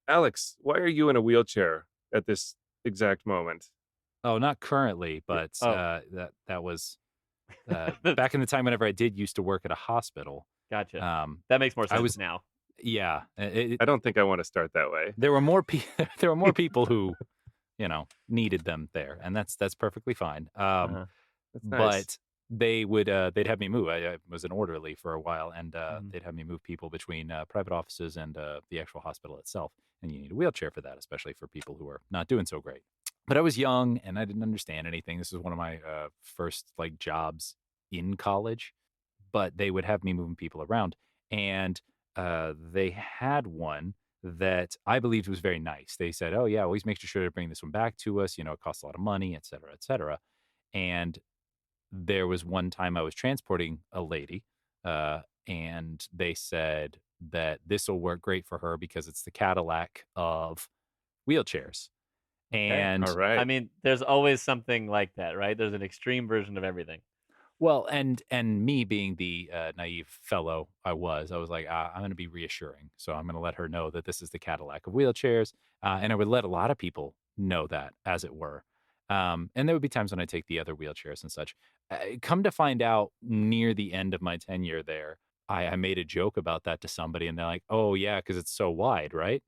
Alex, why are you in a wheelchair at this exact moment? Oh, not currently, but Oh, that was back in the time whenever I did used to work at a hospital. gotcha. Um, That makes more I sense was now. yeah. I don't think I want to start that way. There were more there were more people who needed them there, and that's perfectly fine. Uh-huh. That's nice. But they'd have me move. I was an orderly for a while, and Mhm. they'd have me move people between private offices and the actual hospital itself. And you need a wheelchair for that, especially for people who are not doing so great. But I was young and I didn't understand anything. This was one of my first like jobs in college, but they would have me moving people around, and they had one that I believed was very nice. They said, "Oh yeah, always make sure to bring this one back to us. You know, it costs a lot of money, et cetera, et cetera." And there was one time I was transporting a lady, and they said that this will work great for her because it's the Cadillac of wheelchairs. Okay. All And I right. mean, there's always something like that, right? There's an extreme version of everything. well, and me being the naive fellow I was like, I'm going to be reassuring, so I'm going to let her know that this is the Cadillac of wheelchairs, and I would let a lot of people know that, as it were. And there would be times when I take the other wheelchairs and such. Come to find out, near the end of my tenure there, I made a joke about that to somebody, and they're like, "Oh yeah, because it's so wide, right?"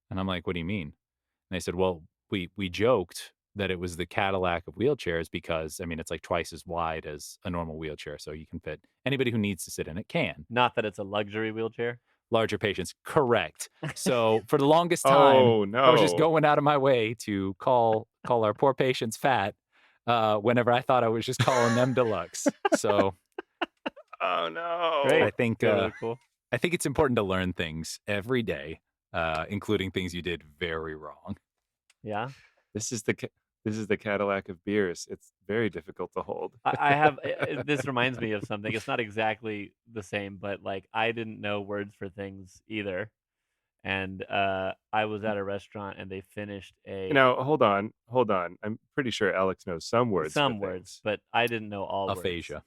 And I'm like, "What do you mean?" And they said, "Well, we joked that it was the Cadillac of wheelchairs because, I mean, it's like twice as wide as a normal wheelchair, so you can fit anybody who needs to sit in it can. Not that it's a luxury wheelchair. Larger patients, correct. So for the longest time, Oh I was just no. going out of my way to call our poor patients fat, whenever I thought I was just calling them deluxe. So Oh I Great. no. think Good, uh, really cool. I think it's important to learn things every day, including things you did very wrong. Yeah. This is this is the Cadillac of beers. It's very difficult to hold. I have this reminds me of something. It's not exactly the same, but like I didn't know words for things either. And I was at a restaurant and they finished a Now, hold on, hold on. I'm pretty sure Alex knows some words for some words, things. but I didn't know all words. Aphasia.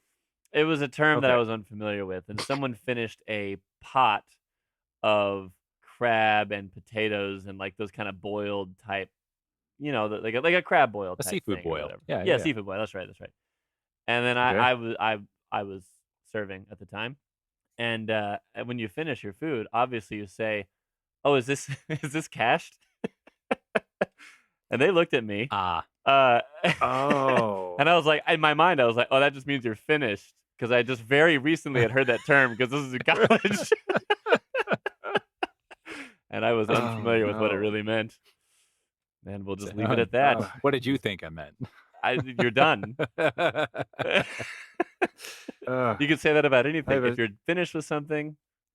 It was a term that I Okay. was unfamiliar with, and someone finished a pot of crab and potatoes and like those kind of boiled type, like a crab boil A type seafood thing or boil. whatever. Yeah, yeah, Yeah, yeah. seafood boil. That's right. That's right. And then I, Okay. I was I was serving at the time, and when you finish your food, obviously you say, "Oh, is this is this cashed?" And they looked at me, Ah, uh, Oh. and I was like, in my mind, I was like, "Oh, that just means you're finished," because I just very recently had heard that term because this is in college, and I was Oh unfamiliar with what it no. really meant. And we'll say, just leave it at that. what did you think I meant? You're done. Uh, You can say that about I anything. have If a you're finished with something,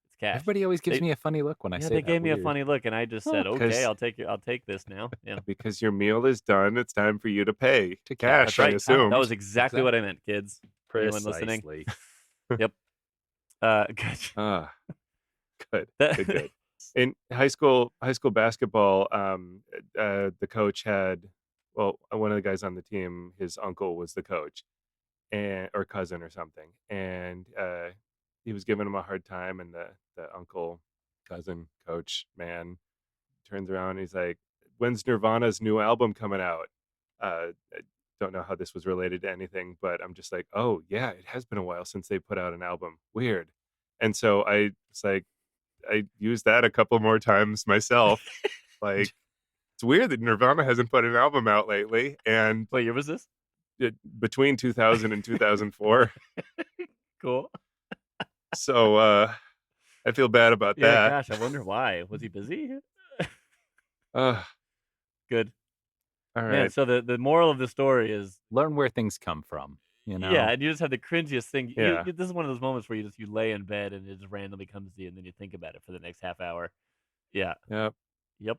it's cash. Everybody always gives They me a funny look when I Yeah, say they that. gave me a Weird. funny look, and I just Huh. said, "Okay, because I'll take this now." Yeah, because your meal is done. It's time for you To to pay that's cash. I right. cash out. That assumed. was exactly what I Exactly. meant, kids. For anyone listening. Precisely. Yep. Good. Ah, good, good, That- good. In high school basketball, the coach had, well, one of the guys on the team, his uncle was the coach, and or cousin or something, and he was giving him a hard time, and the uncle, cousin, coach, man turns around and he's like, "When's Nirvana's new album coming out?" I don't know how this was related to anything, but I'm just like, "Oh yeah, it has been a while since they put out an album. Weird." And so I was like, I used that a couple more times myself. Like, it's weird that Nirvana hasn't put an album out lately, and what year was this? between 2000 and 2004. Cool. So I feel bad about Yeah, that. gosh, I wonder why. Was he busy? Uh, Good. all Man, right. so the moral of the story is, Learn where things come from, you yeah, know? and you just have the cringiest thing. Yeah. This is one of those moments where you lay in bed and it just randomly comes to you, and then you think about it for the next half hour. Yeah. Yep. Yep.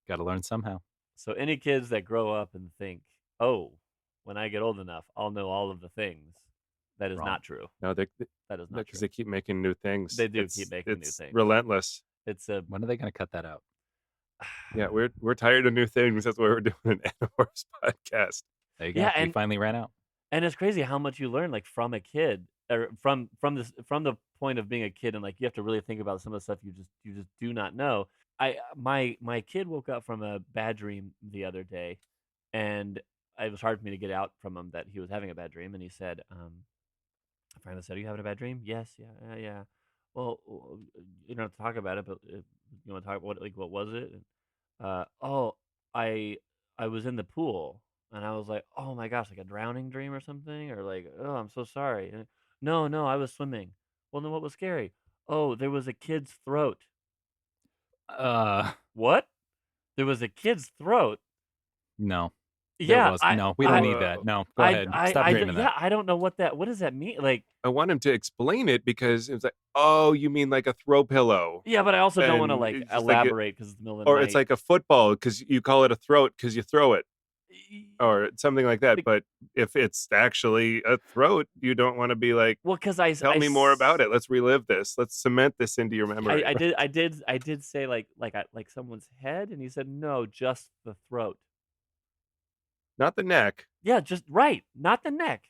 Got to learn somehow. So any kids that grow up and think, "Oh, when I get old enough, I'll know all of the things," that is Wrong. not true. No, they That is not because true. they keep making new things. They do keep making new It's things. relentless. It's a When are they going to cut that out? Yeah, we're tired of new things. That's why we're doing an Animorphs podcast. There you go. yeah, We and finally ran out. it's crazy how much you learn like from a kid or from the point of being a kid, and like you have to really think about some of the stuff you just do not know. my kid woke up from a bad dream the other day, and it was hard for me to get out from him that he was having a bad dream. And he said, I finally said, "Are you having a bad dream?" "Yes, yeah, yeah." "Well, you don't have to talk about it, but you want to talk what was it?" And, "Oh, I I was in the pool." And I was like, "Oh my gosh, like a drowning dream or something?" Or like, "Oh, I'm so sorry." And, "No, no, I was swimming." "Well, then what was scary?" "Oh, there was a kid's throat." Uh, "What? There was a kid's throat?" no, there Yeah, was no. We don't I need that. Whoa. No, go ahead. Stop dreaming that. yeah, I don't know what does that mean? Like, I want him to explain it because it's like, oh, you mean like a throw pillow, yeah, but I also don't want to and like it's just like elaborate because it's the middle of the or it's night. like a football because you call it a throat because you throw it, or something like that. Be- But if it's actually a throat, you don't want to be like, Well, because tell me more about it. Let's relive this. Let's cement this into your memory. I did say like someone's head, and he said no, just the throat. Not the neck. Yeah, just right, not the neck.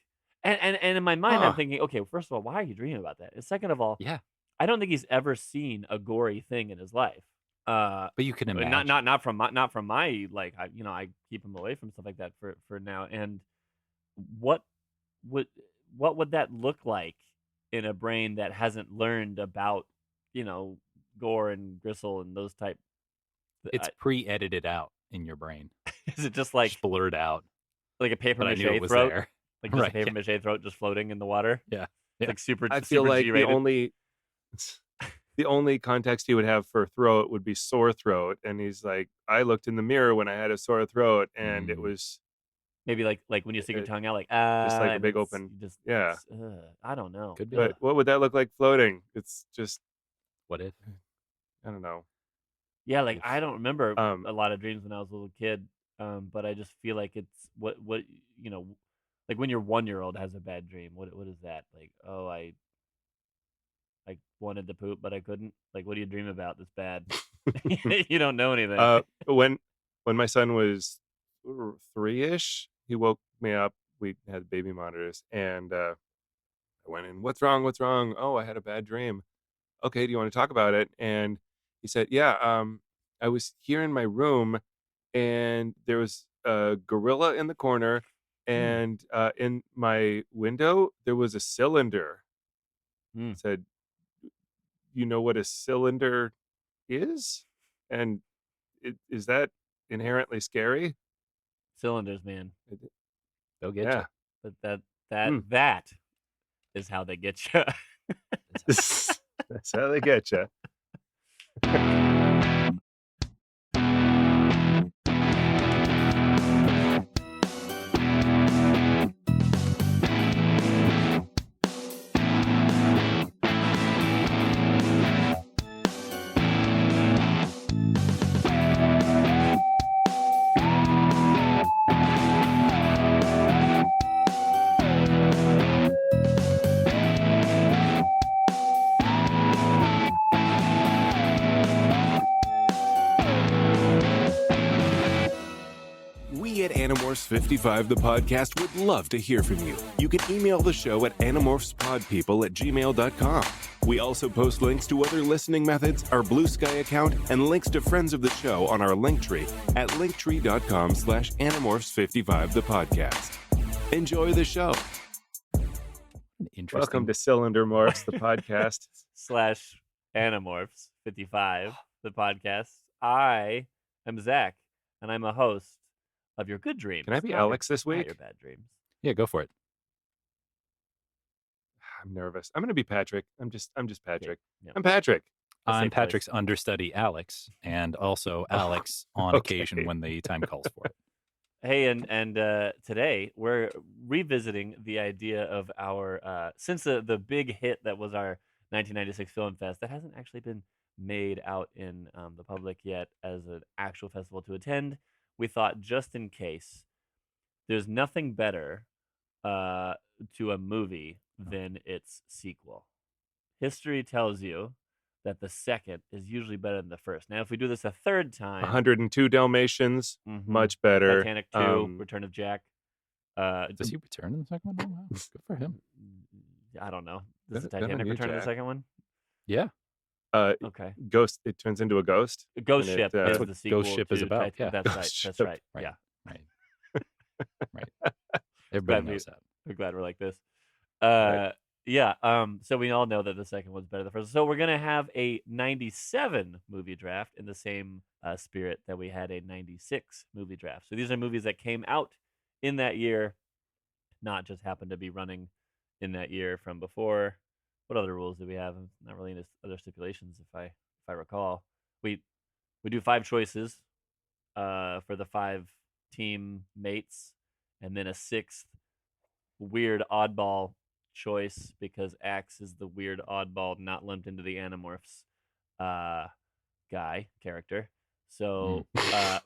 And in my mind, I'm Huh. thinking, okay, first of all, why are you dreaming about that? And second of all, Yeah, I don't think he's ever seen a gory thing in his life. Uh, but you can not imagine. not from my like I keep him away from stuff like that for now. And what would what would that look like in a brain that hasn't learned about you know gore and gristle and those type? It's pre-edited out in your brain, Is it just just blurred out. like a paper But I knew it mache was throat? there. Like just a Right? paper Yeah. mache throat just floating in the water? Yeah. It's Yeah. like super I feel super like the G-rated. only context he would have for throat would be sore throat, and he's like, I looked in the mirror when I had a sore throat, and it Mm. was Maybe like when you stick your it, tongue out, like just like a and big it's open, you just yeah. it's I don't know. Could be. Ugh. But what would that look like floating? It's just, What if? I don't know. Yeah, like I If don't remember Um, a lot of dreams when I was a little kid. But I just feel like it's what like when your 1-year-old has a bad dream. What is that? Like, oh, I wanted to poop but I couldn't. Like, what do you dream about that's bad? You don't know anything. uh, when my son was 3-ish, he woke me up. We had baby monitors, and I went in. What's wrong? What's wrong? Oh, I had a bad dream. Okay, do you want to talk about it? And he said, yeah. I was here in my room, and there was a gorilla in the corner, Hmm. and in my window there was a cylinder. Hmm. I said, you know what a cylinder is? And is that inherently scary? Cylinders, man. they'll get you. Yeah. But that Hmm. that is how they get you. That's how they get you. We at Animorphs 55, the podcast, would love to hear from you. You can email the show at animorphspodpeople@gmail.com. We also post links to other listening methods, our Blue Sky account, and links to friends of the show on our Linktree at linktree.com/animorphs55, the podcast. Enjoy the show. Interesting. Welcome to Cylinder Morphs, the podcast. Slash Animorphs 55, the podcast. I am Zach, and I'm a host of your good dreams. Can I be not Alex this not week? your bad dreams. Yeah, go for it. I'm nervous. I'm going to be Patrick. I'm just Patrick. Yeah. I'm Patrick. A I'm safe place. Patrick's understudy, Alex, and also Alex on occasion when the time calls for it. Hey, and today we're revisiting the idea of our since the big hit that was our 1996 Film Fest that hasn't actually been made out in the public yet as an actual festival to attend. We thought just in case, there's nothing better to a movie than its sequel. History tells you that the second is usually better than the first. Now, if we do this a third time, 102 Dalmatians, mhm, much better. Titanic 2, Return of Jack. Does he return in the second one? Oh, wow. Good for him. I don't know. Does the Good on Titanic you, return in the Jack. second one? Yeah. Okay. Ghost. It turns into a ghost. Ghost and Ship it, is what the Ghost sequel Ship to is about, yeah. That's Ghost right. That's Ship. right. Right. Yeah. Right. Right. Everybody Glad knows that. we're glad we're like this. Right. Yeah. So we all know that the second one's better than the first. So we're gonna have a '97 movie draft in the same spirit that we had a '96 movie draft. So these are movies that came out in that year, not just happened to be running in that year from before. What other rules do we have? Not really any other stipulations, if I recall. We we do 5 choices for the 5 team mates, and then a 6th weird oddball choice because Axe is the weird oddball not lumped into the Animorphs uh, guy character. So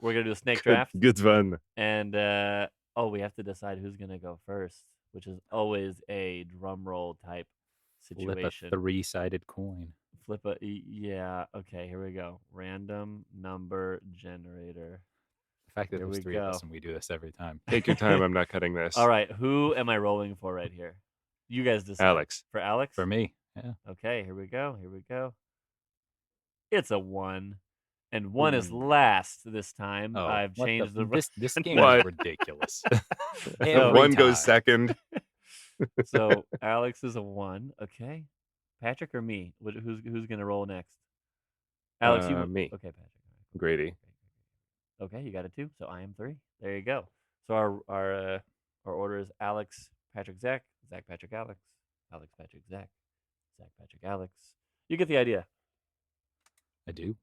we're gonna do a snake draft, Good fun. and we have to decide who's gonna go first, which is always a drum roll type situation. Flip a 3-sided coin. Yeah. Okay, here we go. Random number generator. The fact that Here there's we 3 of us go. and we do this every time. Take your time. I'm not cutting this. All right, who am I rolling for right here? You guys decide. Alex. For Alex? For me, yeah. Okay, here we go. Here we go. It's a 1. And 1 is last this time. Oh, I've what changed the this game What? is ridiculous. Every One goes time. second. So Alex is a 1. Okay. Patrick or me? Who's gonna roll next? Alex, you Me. Okay, Patrick. Grady. Okay, you got a 2. So I am 3. There you go. So our order is Alex, Patrick, Zach, Zach, Patrick, Alex, Alex, Patrick, Zach, Zach, Patrick, Alex. You get the idea. I do.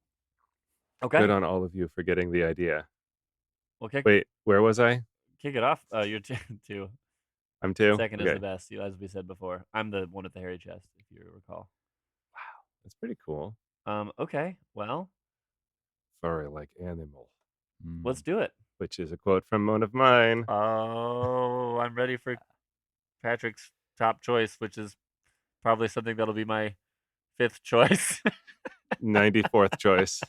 Okay. Good on all of you for getting the idea. Well, kick Wait, where was I? it off. You're 2. I'm 2. Second is Okay. the best, as we said before. I'm the one with the hairy chest, if you recall. Wow, that's pretty cool. Okay. Well, Furry like animal, let's do it. which is a quote from one of mine. Oh, I'm ready for Patrick's top choice, which is probably something that'll be my 5th choice. 94th choice.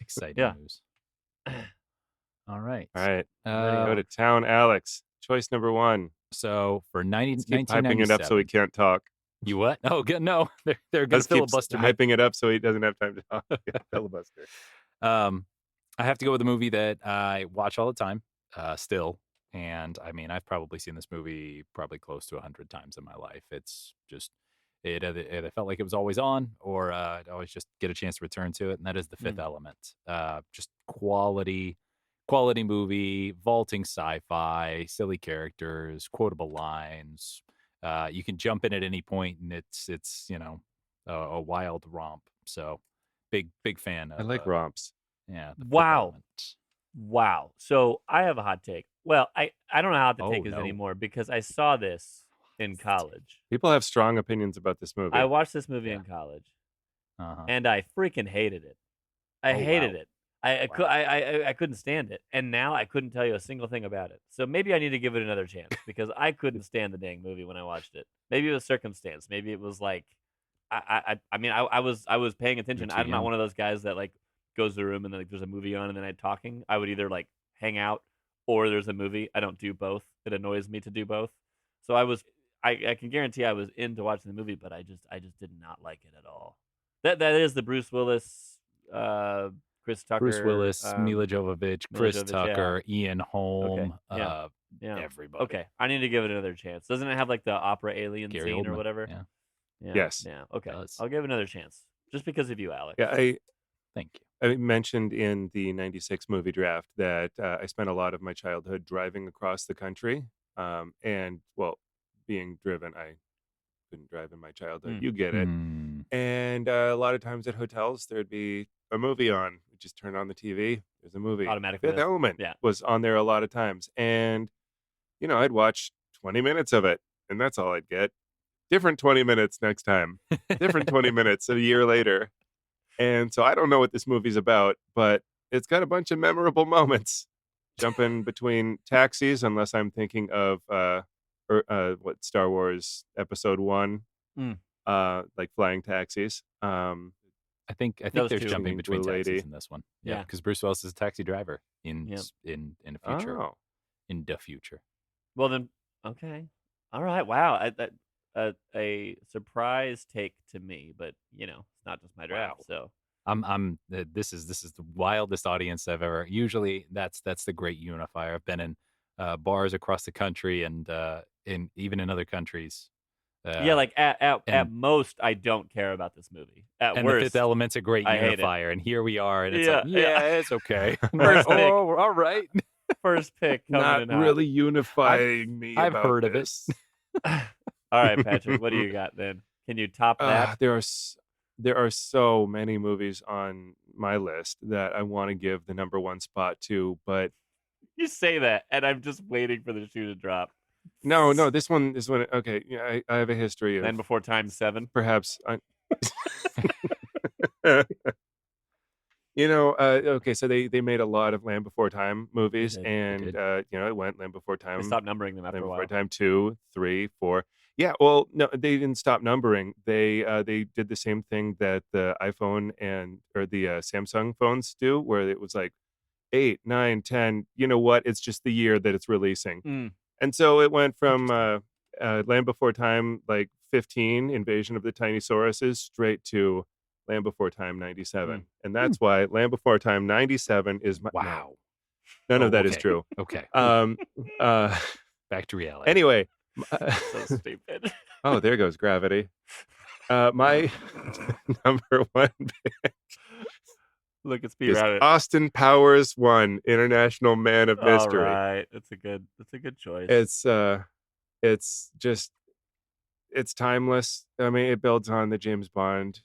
Exciting news. All right. All right. Ready Go to town, Alex. Choice number 1. So for Let's keep hyping 1997, it up so he can't talk. You what? Oh, good. No, they're going Let's to keep filibuster me. hyping it up so he doesn't have time to talk. Filibuster. I have to go with a movie that I watch all the time, still. And I mean, I've probably seen this movie probably close to 100 times in my life. It's just, it either felt like it was always on, or I'd always just get a chance to return to it. And that is The Fifth Element. Just quality movie, vaulting sci-fi, silly characters, quotable lines. You can jump in at any point, and it's a wild romp. So big fan of. I like romps. Yeah. The Fifth Wow. Element. Wow. So I have a hot take. Well, I don't know how hot the take is no. anymore because I saw this in college. People have strong opinions about this movie. I watched this movie in college, and I freaking hated it. I hated it. I couldn't stand it, and now I couldn't tell you a single thing about it. So maybe I need to give it another chance because I couldn't stand the dang movie when I watched it. Maybe it was circumstance. Maybe it was like I was paying attention. I'm not one of those guys that like goes to the room and then like, there's a movie on and then I'm talking. I would either like hang out or there's a movie. I don't do both. It annoys me to do both. So I can guarantee I was into watching the movie, but I just did not like it at all. That is the Bruce Willis, Chris Tucker, Bruce Willis, Mila Jovovich, Chris Tucker, Ian Holm, everybody. Okay, I need to give it another chance. Doesn't it have like the opera alien Gary scene Oldman, or whatever? Yeah. Yes. Yeah. Okay. Does. I'll give it another chance just because of you, Alex. Yeah, Thank you. I mentioned in the 96 movie draft that I spent a lot of my childhood driving across the country. And, well, being driven, I couldn't drive in my childhood. You get it. And a lot of times at hotels, there'd be a movie on. You just turn on the TV. There's a movie. Automatically. Fifth Element was on there a lot of times. And, I'd watch 20 minutes of it, and that's all I'd get. Different 20 minutes next time. Different 20 minutes a year later. And so I don't know what this movie's about, but it's got a bunch of memorable moments. Jumping between taxis, unless I'm thinking of what Star Wars Episode 1, like flying taxis. I think there's jumping between taxis in this one. Yeah, because Bruce Willis is a taxi driver in the future. Oh. In the future. Well then, okay, all right. Wow, a surprise take to me, but it's not just my draft. Wow. So This is the wildest audience I've ever. Usually, that's the great unifier. I've been in bars across the country and in even in other countries. yeah, like at and most, I don't care about this movie. At and The worst, Fifth Element's a great I hate it. unifier, and here we are, and it's like, Yeah. it's okay. I'm First like, pick. oh, all right. First pick coming Not in hot. really unifying me. I've about heard of it. this. All right, Patrick, what do you got then? Can you top that? There are so many movies on my list that I want to give the number one spot to, but You say that, and I'm just waiting for the shoe to drop. no, this one. Okay, yeah, I have a history of Land Before Time 7. perhaps. Okay, so they made a lot of Land Before Time movies, did. and it went Land Before Time. They stopped numbering them after Land a Before while. Time 2, 3, 4. Yeah, well, no, they didn't stop numbering. They did the same thing that the iPhone or the Samsung phones do, where it was like 8, 9, 10. You know what? It's just the year that it's releasing. Mm. And so it went from Land Before Time, like 15, Invasion of the Tiny Sauruses, straight to Land Before Time 97. And that's why Land Before Time 97 is my... Wow. None of that is okay. true. Okay. Back to reality. Anyway. So stupid. Oh, there goes gravity. My number one pick Look at speed is rabbit. Austin Powers 1, International Man of Mystery. All right, that's a good choice. It's timeless. I mean, it builds on the James Bond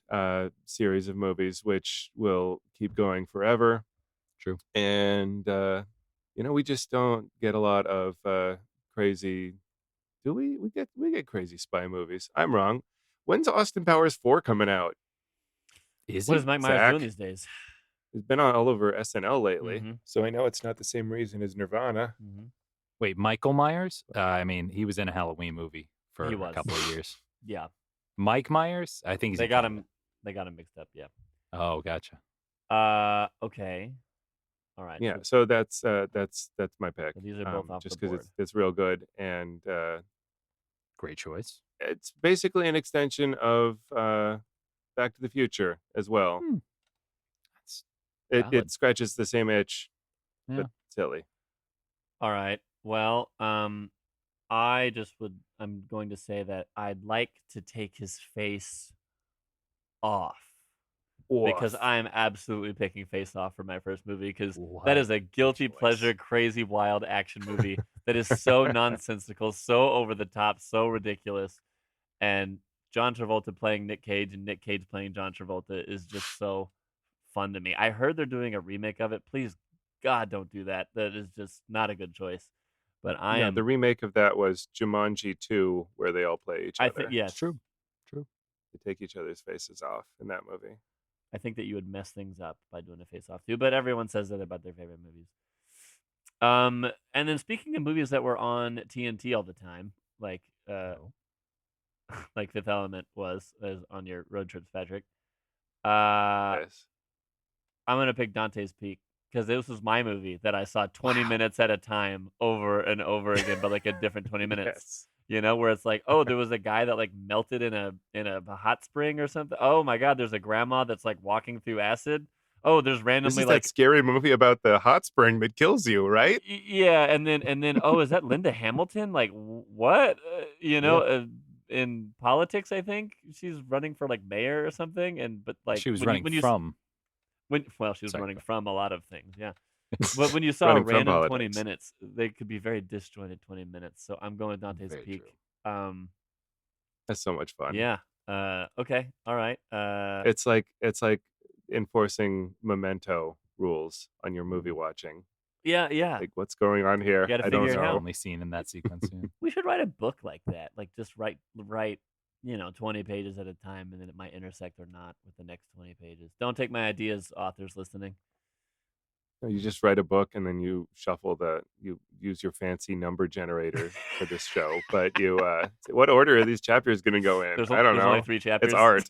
series of movies, which will keep going forever. True. And we just don't get a lot of crazy. Do we? We get crazy spy movies. I'm wrong. When's Austin Powers 4 coming out? What is Mike Myers doing these days? He's been on all over SNL lately, Mhm. so I know it's not the same reason as Nirvana. Mm-hmm. Wait, Michael Myers? I mean, he was in a Halloween movie for a couple of years. Yeah. Mike Myers? I think he's. They got him mixed up. Yeah. Oh, gotcha. Okay. All right. Yeah, so that's my pick. So these are both off just the board. because it's real good, and Great choice. it's basically an extension of Back to the Future as well. That's It valid. scratches the same itch, Yeah. but silly. All right. Well, I'm going to say that I'd like to take his face off. Because I am absolutely picking Face Off for my first movie, because that is a guilty pleasure, crazy, wild action movie that is so nonsensical, so over the top, so ridiculous. And John Travolta playing Nick Cage and Nick Cage playing John Travolta is just so fun to me. I heard they're doing a remake of it. Please, God, don't do that. That is just not a good choice. But the remake of that was Jumanji 2, where they all play each other. I think, yes. True. They take each other's faces off in that movie. I think that you would mess things up by doing a face-off too, but everyone says that about their favorite movies. And then speaking of movies that were on TNT all the time, like like Fifth Element was on your road trips, Patrick. Yes. I'm gonna pick Dante's Peak because this was my movie that I saw 20 minutes at a time over and over again, but like a different 20 minutes. Yes. You know, where it's like, oh, there was a guy that like melted in a hot spring or something. Oh my God, there's a grandma that's like walking through acid. Oh, there's randomly This is like that scary movie about the hot spring that kills you, right? yeah, and then oh, is that Linda Hamilton? Like what? In politics, I think she's running for like mayor or something. And but like she was she was running from a lot of things. Yeah. But when you saw a random 20 minutes, they could be very disjointed 20 minutes. So I'm going with Dante's Peak. That's so much fun. Yeah. Okay. All right. It's like enforcing Memento rules on your movie watching. Yeah. Like, what's going on here? I don't know. Only seen in that sequence. Yeah. We should write a book like that. Like just write 20 pages at a time, and then it might intersect or not with the next 20 pages. Don't take my ideas, authors listening. You just write a book and then you you use your fancy number generator for this show. But you, what order are these chapters going to go in? I don't know. There's only 3 chapters. It's art.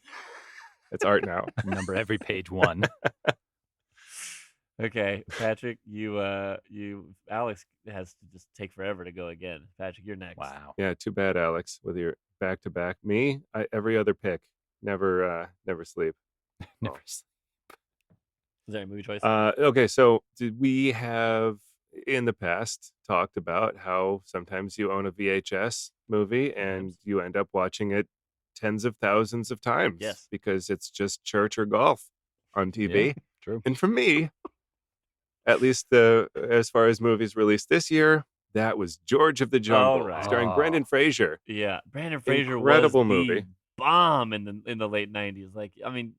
It's art now. Number every page 1. Okay, Patrick, Alex has to just take forever to go again. Patrick, you're next. Wow. Yeah, too bad, Alex. With your back to back, me, every other pick, never sleep. Never sleep. Is there a movie choice? Okay, so did we have in the past talked about how sometimes you own a VHS movie and Sometimes. you end up watching it tens of thousands of times Yes. because it's just church or golf on TV. Yeah, true. And for me, at least as far as movies released this year, that was George of the Jungle, right. starring Oh. Brendan Fraser. Yeah, Brandon Fraser was Incredible the movie. bomb in the late '90s. Like, I mean,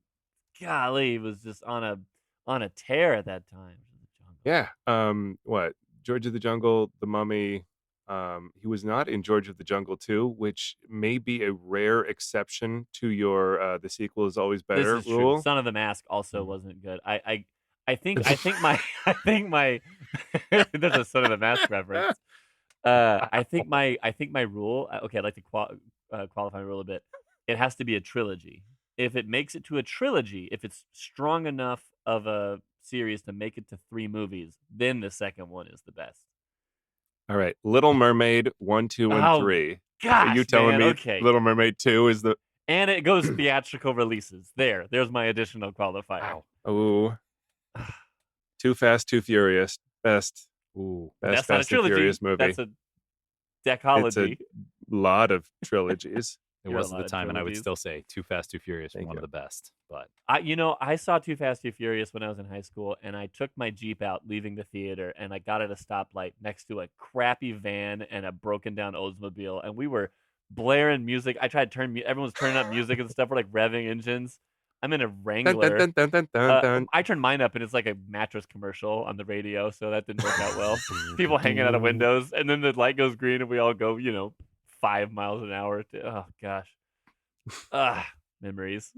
golly, he was just on a tear at that time. Yeah. What? George of the Jungle, The Mummy. He was not in George of the Jungle 2, which may be a rare exception to your the sequel is always This better is true. rule. Son of the Mask also Mhm. wasn't good. I think my I think my there's a Son of the Mask reference. I think my rule. Okay, I'd like to qualify my rule a bit. It has to be a trilogy. If it makes it to a trilogy, if it's strong enough of a series to make it to 3 movies, then the second one is the best. All right. Little Mermaid 1, 2, and Oh 3. gosh, Are you telling man. me Okay, Little Mermaid 2 is the and it goes theatrical releases. There's my additional qualifier. Wow. Oh, Too Fast, Too Furious. Best Ooh. But Best that's not a Fast and trilogy. Furious movie. That's a It's a decology. lot of trilogies. It You're a wasn't lot the of time, and I would trilogies. still say Too Fast, Too Furious, Thank one you. of the best. But I saw Too Fast, Too Furious when I was in high school, and I took my Jeep out leaving the theater, and I got at a stoplight next to a crappy van and a broken down Oldsmobile, and we were blaring music. I tried to everyone's turning up music and stuff. We're like revving engines. I'm in a Dun, dun, Wrangler. dun, dun, dun, dun, dun. I turned mine up, and it's like a mattress commercial on the radio, so that didn't work out well. People hanging out of windows, and then the light goes green, and we all go, 5 miles an hour. Oh gosh, memories.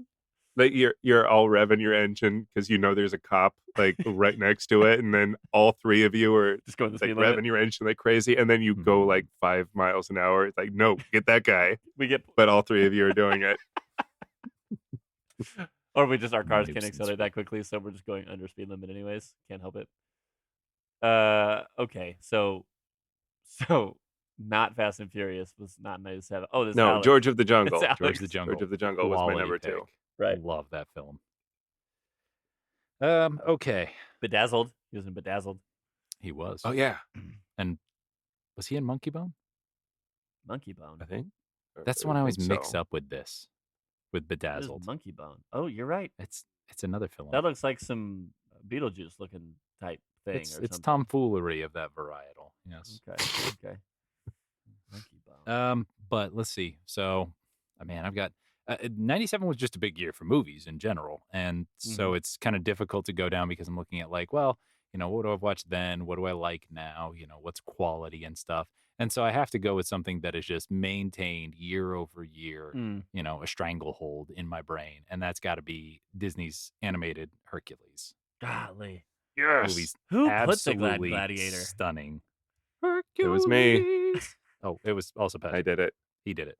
Like you're all revving your engine because you know there's a cop like right next to it, and then all three of you are Just going the like speed limit. revving your engine like crazy, and then you go like 5 miles an hour. It's like, no, get that guy. We get, But all three of you are doing it. or we just our cars can't Nuisance. accelerate that quickly, so we're just going under speed limit anyways. Can't help it. Okay, so not Fast and Furious was not 97. Oh, this is No, Alex. George of the Jungle. It's George Alex. the Jungle. George of the Jungle was my Quality number pick. 2. Right. Love that film. Okay. Bedazzled. He was in Bedazzled. He was. Oh yeah, And was he in Monkey Bone? Monkey Bone. I think That's the one I always think mix so. up with this, with It is Bedazzled. Monkey Bone. Oh, you're right. It's another film. That looks like some Beetlejuice looking type thing. It's or it's something. tomfoolery of that varietal. Yes. Okay. Monkey Bone. But let's see. So, man, I've got 97 was just a big year for movies in general, and so it's kind of difficult to go down because I'm looking at like, well, what do I watch then? What do I like now? What's quality and stuff. And so I have to go with something that is just maintained year over year, a stranglehold in my brain, and that's got to be Disney's animated Hercules. Golly. Yes. Movie's Who put the absolutely Gladiator? stunning. It was me. Oh, it was also Patrick. I did it. He did it.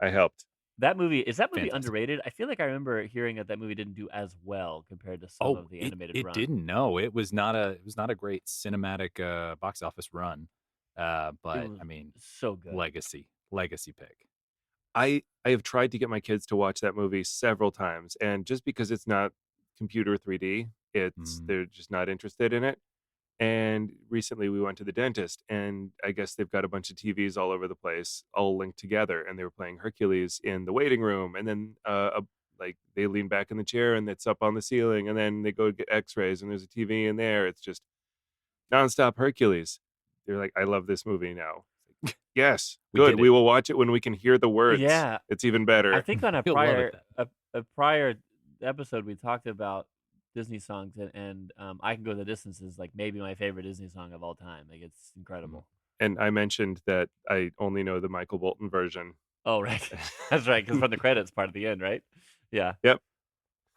I helped. That movie is that movie Fantastic. underrated? I feel like I remember hearing that movie didn't do as well compared to some of the animated it run. didn't. No, it was not a great cinematic box office run. But was I mean, so good. legacy pick. I have tried to get my kids to watch that movie several times, and just because it's not computer 3D, they're just not interested in it. And recently we went to the dentist, and I guess they've got a bunch of TVs all over the place, all linked together, and they were playing Hercules in the waiting room, and then like they lean back in the chair and it's up on the ceiling, and then they go get x-rays and there's a TV in there. It's just nonstop Hercules. They're like, I love this movie now. Like, yes, good. We will watch it when we can hear the words. Yeah. It's even better. I think on a You'll love prior it a prior episode we talked about Disney songs, and I Can Go the Distance is like maybe my favorite Disney song of all time. Like, it's incredible. And I mentioned that I only know the Michael Bolton version. Oh, right. That's right, because from the credits part at the end, right? Yeah. Yep.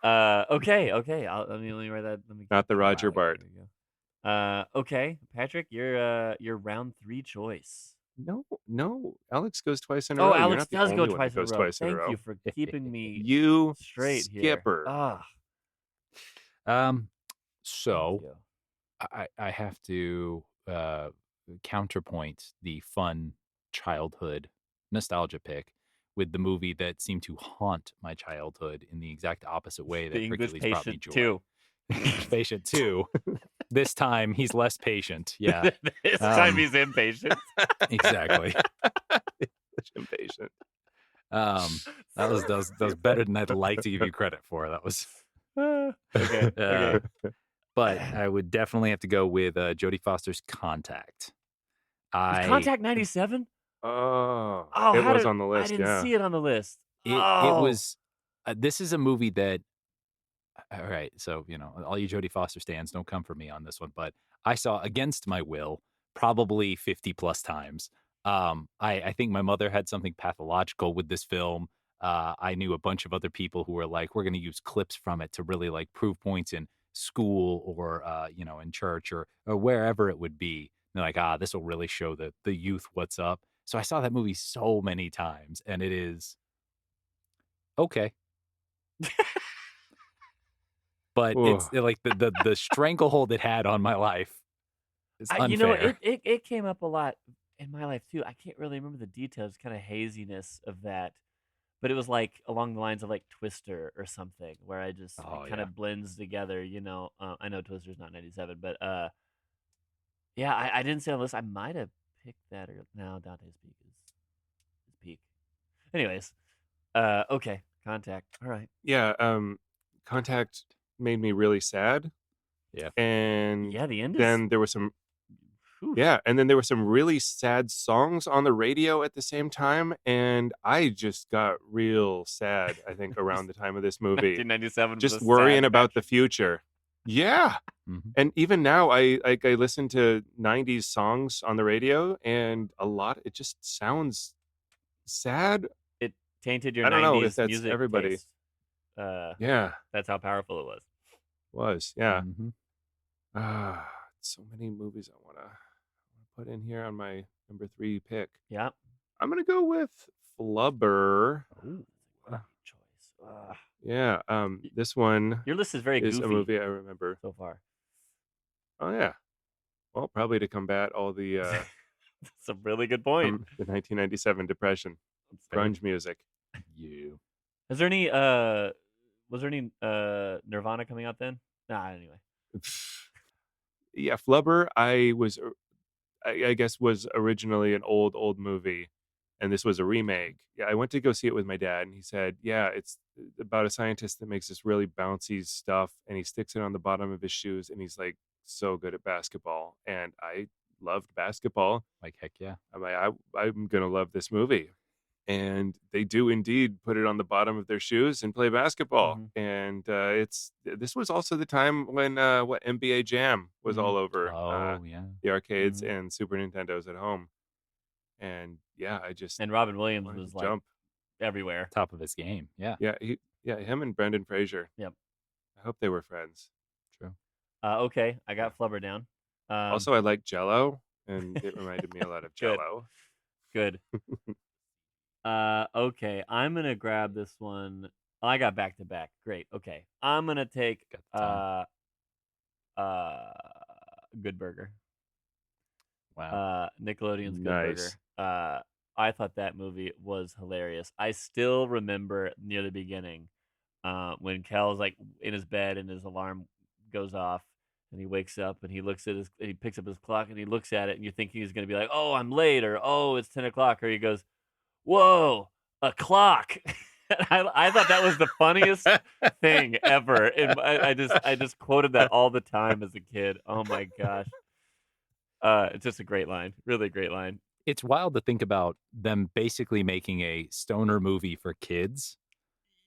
Okay. Let me write that. Not the Roger Bart. There we go. Okay, Patrick, your round 3 choice. No. Alex goes twice in a row. Oh, You're Alex not the does go only one twice who in a goes row. twice in a Thank row. you for keeping me You straight skipper. here. Ah, So thank you. I have to counterpoint the fun childhood nostalgia pick with the movie that seemed to haunt my childhood in the exact opposite way The that English Hercules brought me Patient joy. 2. English Patient 2. This time he's less patient. Yeah, This time he's impatient. exactly. Impatient. That was better than I'd like to give you credit for. That was Okay. Okay. But I would definitely have to go with Jodie Foster's Contact. Is Contact 97? Oh, Oh, it how was did on the I list. didn't Yeah. see it on the list. It Oh. was. This is a movie that. All right, so all you Jodie Foster stands, don't come for me on this one. But I saw against my will probably 50 plus times. I think my mother had something pathological with this film. I knew a bunch of other people who were like, we're going to use clips from it to really like prove points in school or in church or wherever it would be. And they're like, this will really show the youth what's up. So I saw that movie so many times, and it is okay. But it's like the stranglehold it had on my life is unfair. It came up a lot in my life too. I can't really remember the details, kind of haziness of that, but it was like along the lines of like Twister or something, where it kind of blends together. I know Twister's not 97, but yeah, I didn't say on the list. I might have picked that or no. Dante's Peak is peak. Anyways, okay, Contact. All right. Yeah. Contact made me really sad. Yeah. And yeah, the end. Then there was some. Yeah, and then there were some really sad songs on the radio at the same time, and I just got real sad, I think, around the time of this movie. 1997 just worrying about the future. Yeah. Mm-hmm. And even now, I listen to 90s songs on the radio, and it just sounds sad. It tainted your 90s I don't know if that's music everybody. taste. Yeah. That's how powerful it was. Yeah. Mm-hmm. So many movies I want to put in here on my number 3 pick. Yeah. I'm going to go with Flubber. Ooh, great choice. Yeah. This one. Your list is very goofy. Is a movie I remember so far. Oh yeah. Well, probably to combat all the That's a really good point. the 1997 depression, grunge music. You. Was there any Nirvana coming out then? Nah, anyway. Yeah, Flubber. I guess was originally an old movie, and this was a remake. Yeah, I went to go see it with my dad, and he said, "Yeah, it's about a scientist that makes this really bouncy stuff, and he sticks it on the bottom of his shoes, and he's like so good at basketball." And I loved basketball. Like heck yeah. I'm like, I'm gonna love this movie. And they do indeed put it on the bottom of their shoes and play basketball. Mm-hmm. And this was also the time when NBA Jam was all over the arcades and Super Nintendos at home. And yeah, and Robin Williams was like jump everywhere, top of his game. Yeah, him and Brendan Fraser. Yep. I hope they were friends. True. Okay, I got Flubber down. Also, I like Jell-O, and it reminded me a lot of Jell-O. Good. Okay, I'm gonna grab this one. Oh, I got back to back. Great. Okay, I'm gonna take Good Burger. Wow. Nickelodeon's Good Nice. Burger. I thought that movie was hilarious. I still remember near the beginning, when Kel's like in his bed and his alarm goes off, and he wakes up and he picks up his clock and he looks at it, and you're thinking he's gonna be like, "Oh, I'm late," or "Oh, it's 10 o'clock," or he goes, "Whoa, a clock!" I thought that was the funniest thing ever, and I just quoted that all the time as a kid. Oh my gosh, it's just a great line, really great line. It's wild to think about them basically making a stoner movie for kids.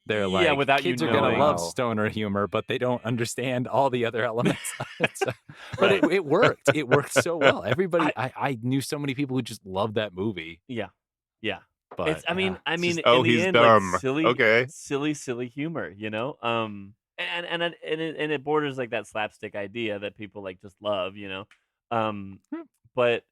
They're like, without kids you are gonna knowing. love stoner humor, but they don't understand all the other elements of it. So, but it worked. It worked so well. Everybody, I knew so many people who just loved that movie. Yeah. But it's, I mean, just, in the he's end, dumb. like silly, Okay. silly humor, you know. And it borders like that slapstick idea that people like just love, you know. But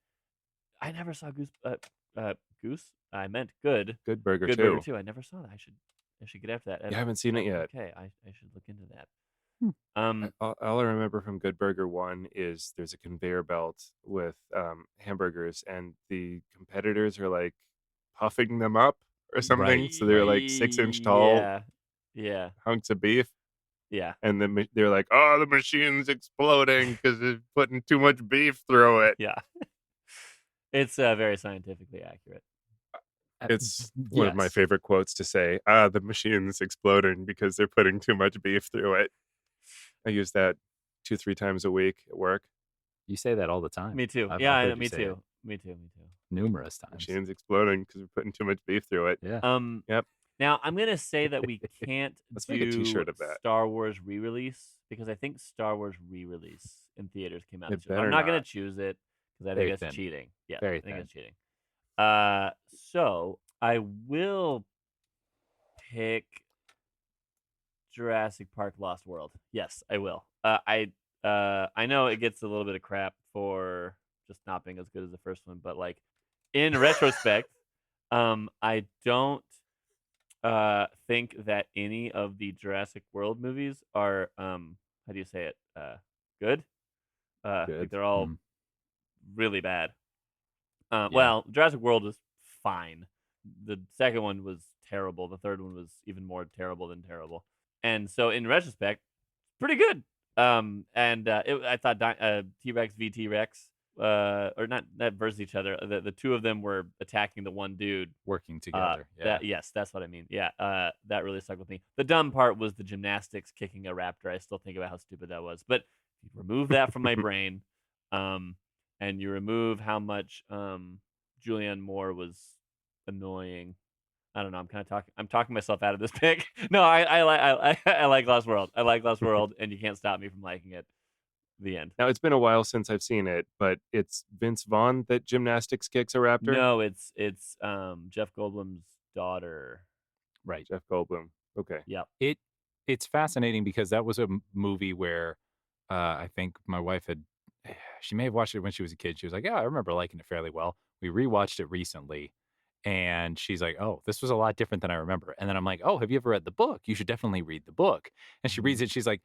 I never saw Goose. I meant Good Burger Burger too. 2. I never saw that. I should get after that. You haven't seen it yet. Okay, I should look into that. All I remember from Good Burger 1 is there's a conveyor belt with hamburgers, and the competitors are like puffing them up or something. Right, So they're right. like 6-inch tall Yeah. hunks of beef. Yeah. And then they're like, "Oh, the machine's exploding because it's putting too much beef through it." Yeah. It's very scientifically accurate. It's one of my Yes. favorite quotes to say. "Ah, the machine's exploding because they're putting too much beef through it." I use that 2-3 times a week at work. You say that all the time. Me too. I've Yeah, heard you me say it too. Me too. Me too. numerous times. Machine's exploding because we're putting too much beef through it. Yeah. Yep. Now I'm gonna say that we can't Let's make a do t-shirt of that. Star Wars re-release because I think Star Wars re-release in theaters came out It this year. I'm better not gonna not. choose it because I Very think that's thin. cheating. Yeah, Very I think thin. it's cheating. So I will pick Jurassic Park: Lost World. Yes, I will. I know it gets a little bit of crap for just not being as good as the first one, but like in retrospect, I don't think that any of the Jurassic World movies are how do you say it? Good. I think Good. they're all Mm. really bad. Yeah. Well, Jurassic World was fine. The second one was terrible. The third one was even more terrible than terrible. And so, in retrospect, pretty good. I thought T Rex v T Rex, or not versus each other. The two of them were attacking the one dude. Working together. Yeah. Yes, that's what I mean. Yeah, that really stuck with me. The dumb part was the gymnastics kicking a raptor. I still think about how stupid that was. But if you remove that from my brain, and you remove how much Julianne Moore was annoying. I don't know. I'm talking myself out of this pick. No, I like Lost World. I like Lost World, and you can't stop me from liking it. The end. Now, it's been a while since I've seen it, but it's Vince Vaughn that gymnastics kicks a raptor? No, it's Jeff Goldblum's daughter. Right. Jeff Goldblum. Okay. Yep. It's fascinating because that was a movie where I think my wife she may have watched it when she was a kid. She was like, "Yeah, I remember liking it fairly well." We rewatched it recently, and she's like, "Oh, this was a lot different than I remember." And then I'm like, "Oh, have you ever read the book? You should definitely read the book." And she reads it. She's like,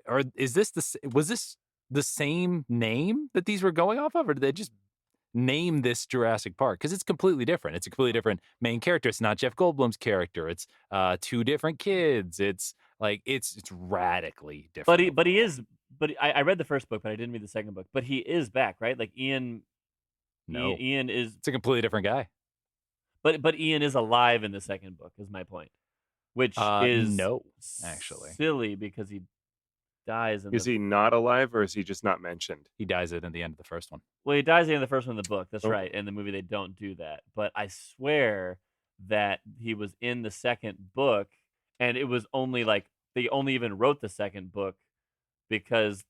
"Or is this was this the same name that these were going off of, or did they just name this Jurassic Park? Because it's completely different. It's a completely different main character. It's not Jeff Goldblum's character. It's two different kids. It's like it's radically different. But he is. But I read the first book, but I didn't read the second book. But he is back, right? Like Ian. No, Ian is. it's a completely different guy. But Ian is alive in the second book. Is my point. Which is no, actually, silly because he dies. Is he not alive, or is he just not mentioned? he dies at the end of the first one. Well, he dies in the first one in the book. That's Oh. right. In the movie, they don't do that. But I swear that he was in the second book, and it was only like they only even wrote the second book because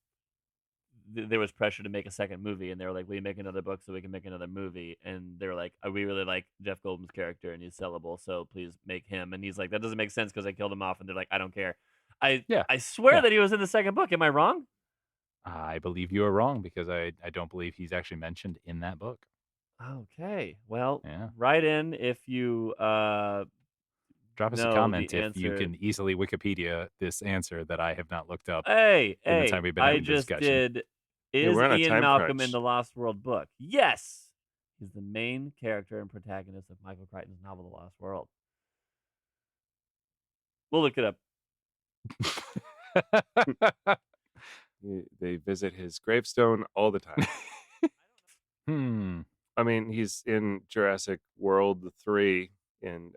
there was pressure to make a second movie, and they were like, "We make another book so we can make another movie." And they were like, "We really like Jeff Goldblum's character, and he's sellable, so please make him." And he's like, "That doesn't make sense because I killed him off." And they're like, "I don't care." I swear that he was in the second book. Am I wrong? I believe you are wrong because I don't believe he's actually mentioned in that book. Okay. Well, Yeah. write in if you drop us a know comment the if you answer. can easily Wikipedia this answer that I have not looked up. Hey, in the time we've been I having just discussion. did. Is we're on a Ian time Malcolm crunch. in the Lost World book? Yes. He's the main character and protagonist of Michael Crichton's novel, The Lost World. We'll look it up. They visit his gravestone all the time. Hmm. I mean, he's in Jurassic World 3 in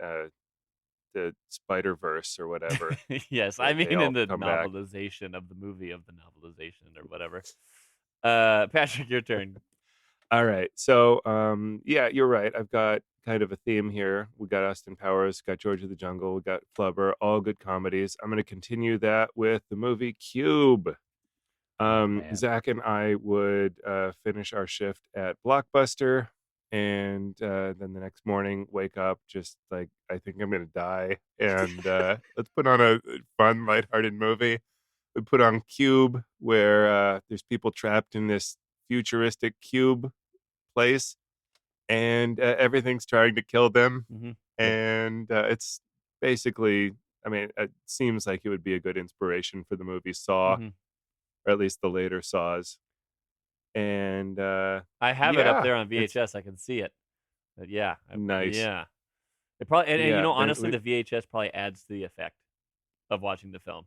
the Spider-Verse or whatever. Yes, They I mean all in the come back. novelization of the movie of the novelization or whatever. Patrick, your turn. All right. So, yeah, you're right. I've got kind of a theme here. We got Austin Powers, got George of the Jungle, we got Flubber, all good comedies. I'm going to continue that with the movie Cube. man. Zach and I would finish our shift at Blockbuster, and then the next morning wake up just like, I think I'm going to die. And let's put on a fun, lighthearted movie. We put on Cube, where there's people trapped in this futuristic cube place, and everything's trying to kill them. Mm-hmm. And it's basically, I mean, it seems like it would be a good inspiration for the movie Saw, Mm-hmm. or at least the later Saws. And I have it up yeah, there on it's VHS. I can see it. But yeah. nice. Yeah. It probably and Yeah, honestly, the VHS probably adds to the effect of watching the film.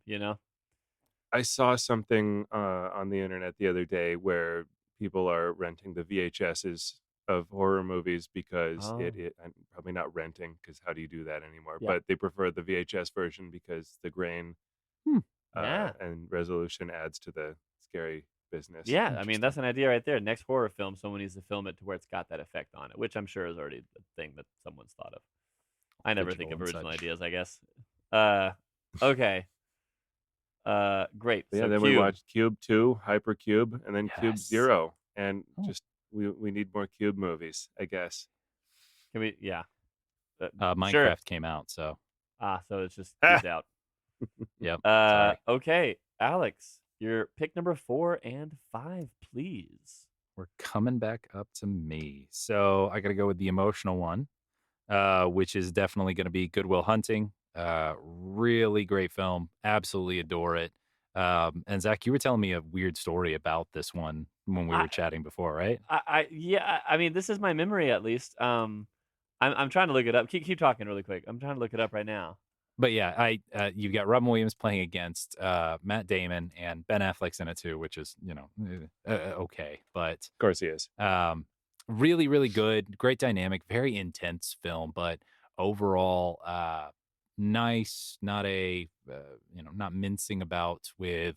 I saw something on the internet the other day where people are renting the VHSs of horror movies because Oh, I'm probably not renting because how do you do that anymore? yeah, But they prefer the VHS version because the grain Hmm, yeah, and resolution adds to the scary business. yeah. I mean, interesting. that's an idea right there. Next horror film, someone needs to film it to where it's got that effect on it, which I'm sure is already the thing that someone's thought of. I never think Digital of and original such. ideas, I guess. Uh, okay. Great. But yeah, So then we Cube. watched Cube 2, Hypercube, and then Cube Yes. 0. And Oh. just we need more Cube movies, I guess. Can we? Yeah. Sure. Minecraft came out, so So it's just Ah! cubed out. yep. Sorry. Okay, Alex, your pick number 4 and 5, please. We're coming back up to me. So I got to go with the emotional one, which is definitely going to be Good Will Hunting. Really great film. Absolutely adore it. And Zach, you were telling me a weird story about this one when we I, were chatting before, right? yeah. I mean, this is my memory at least. I'm trying to look it up. Keep talking really quick. I'm trying to look it up right now. But yeah, you've got Robin Williams playing against Matt Damon, and Ben Affleck's in it too, which is okay, but Of course he is. really, really good, great dynamic, very intense film, but overall, nice. Not not mincing about with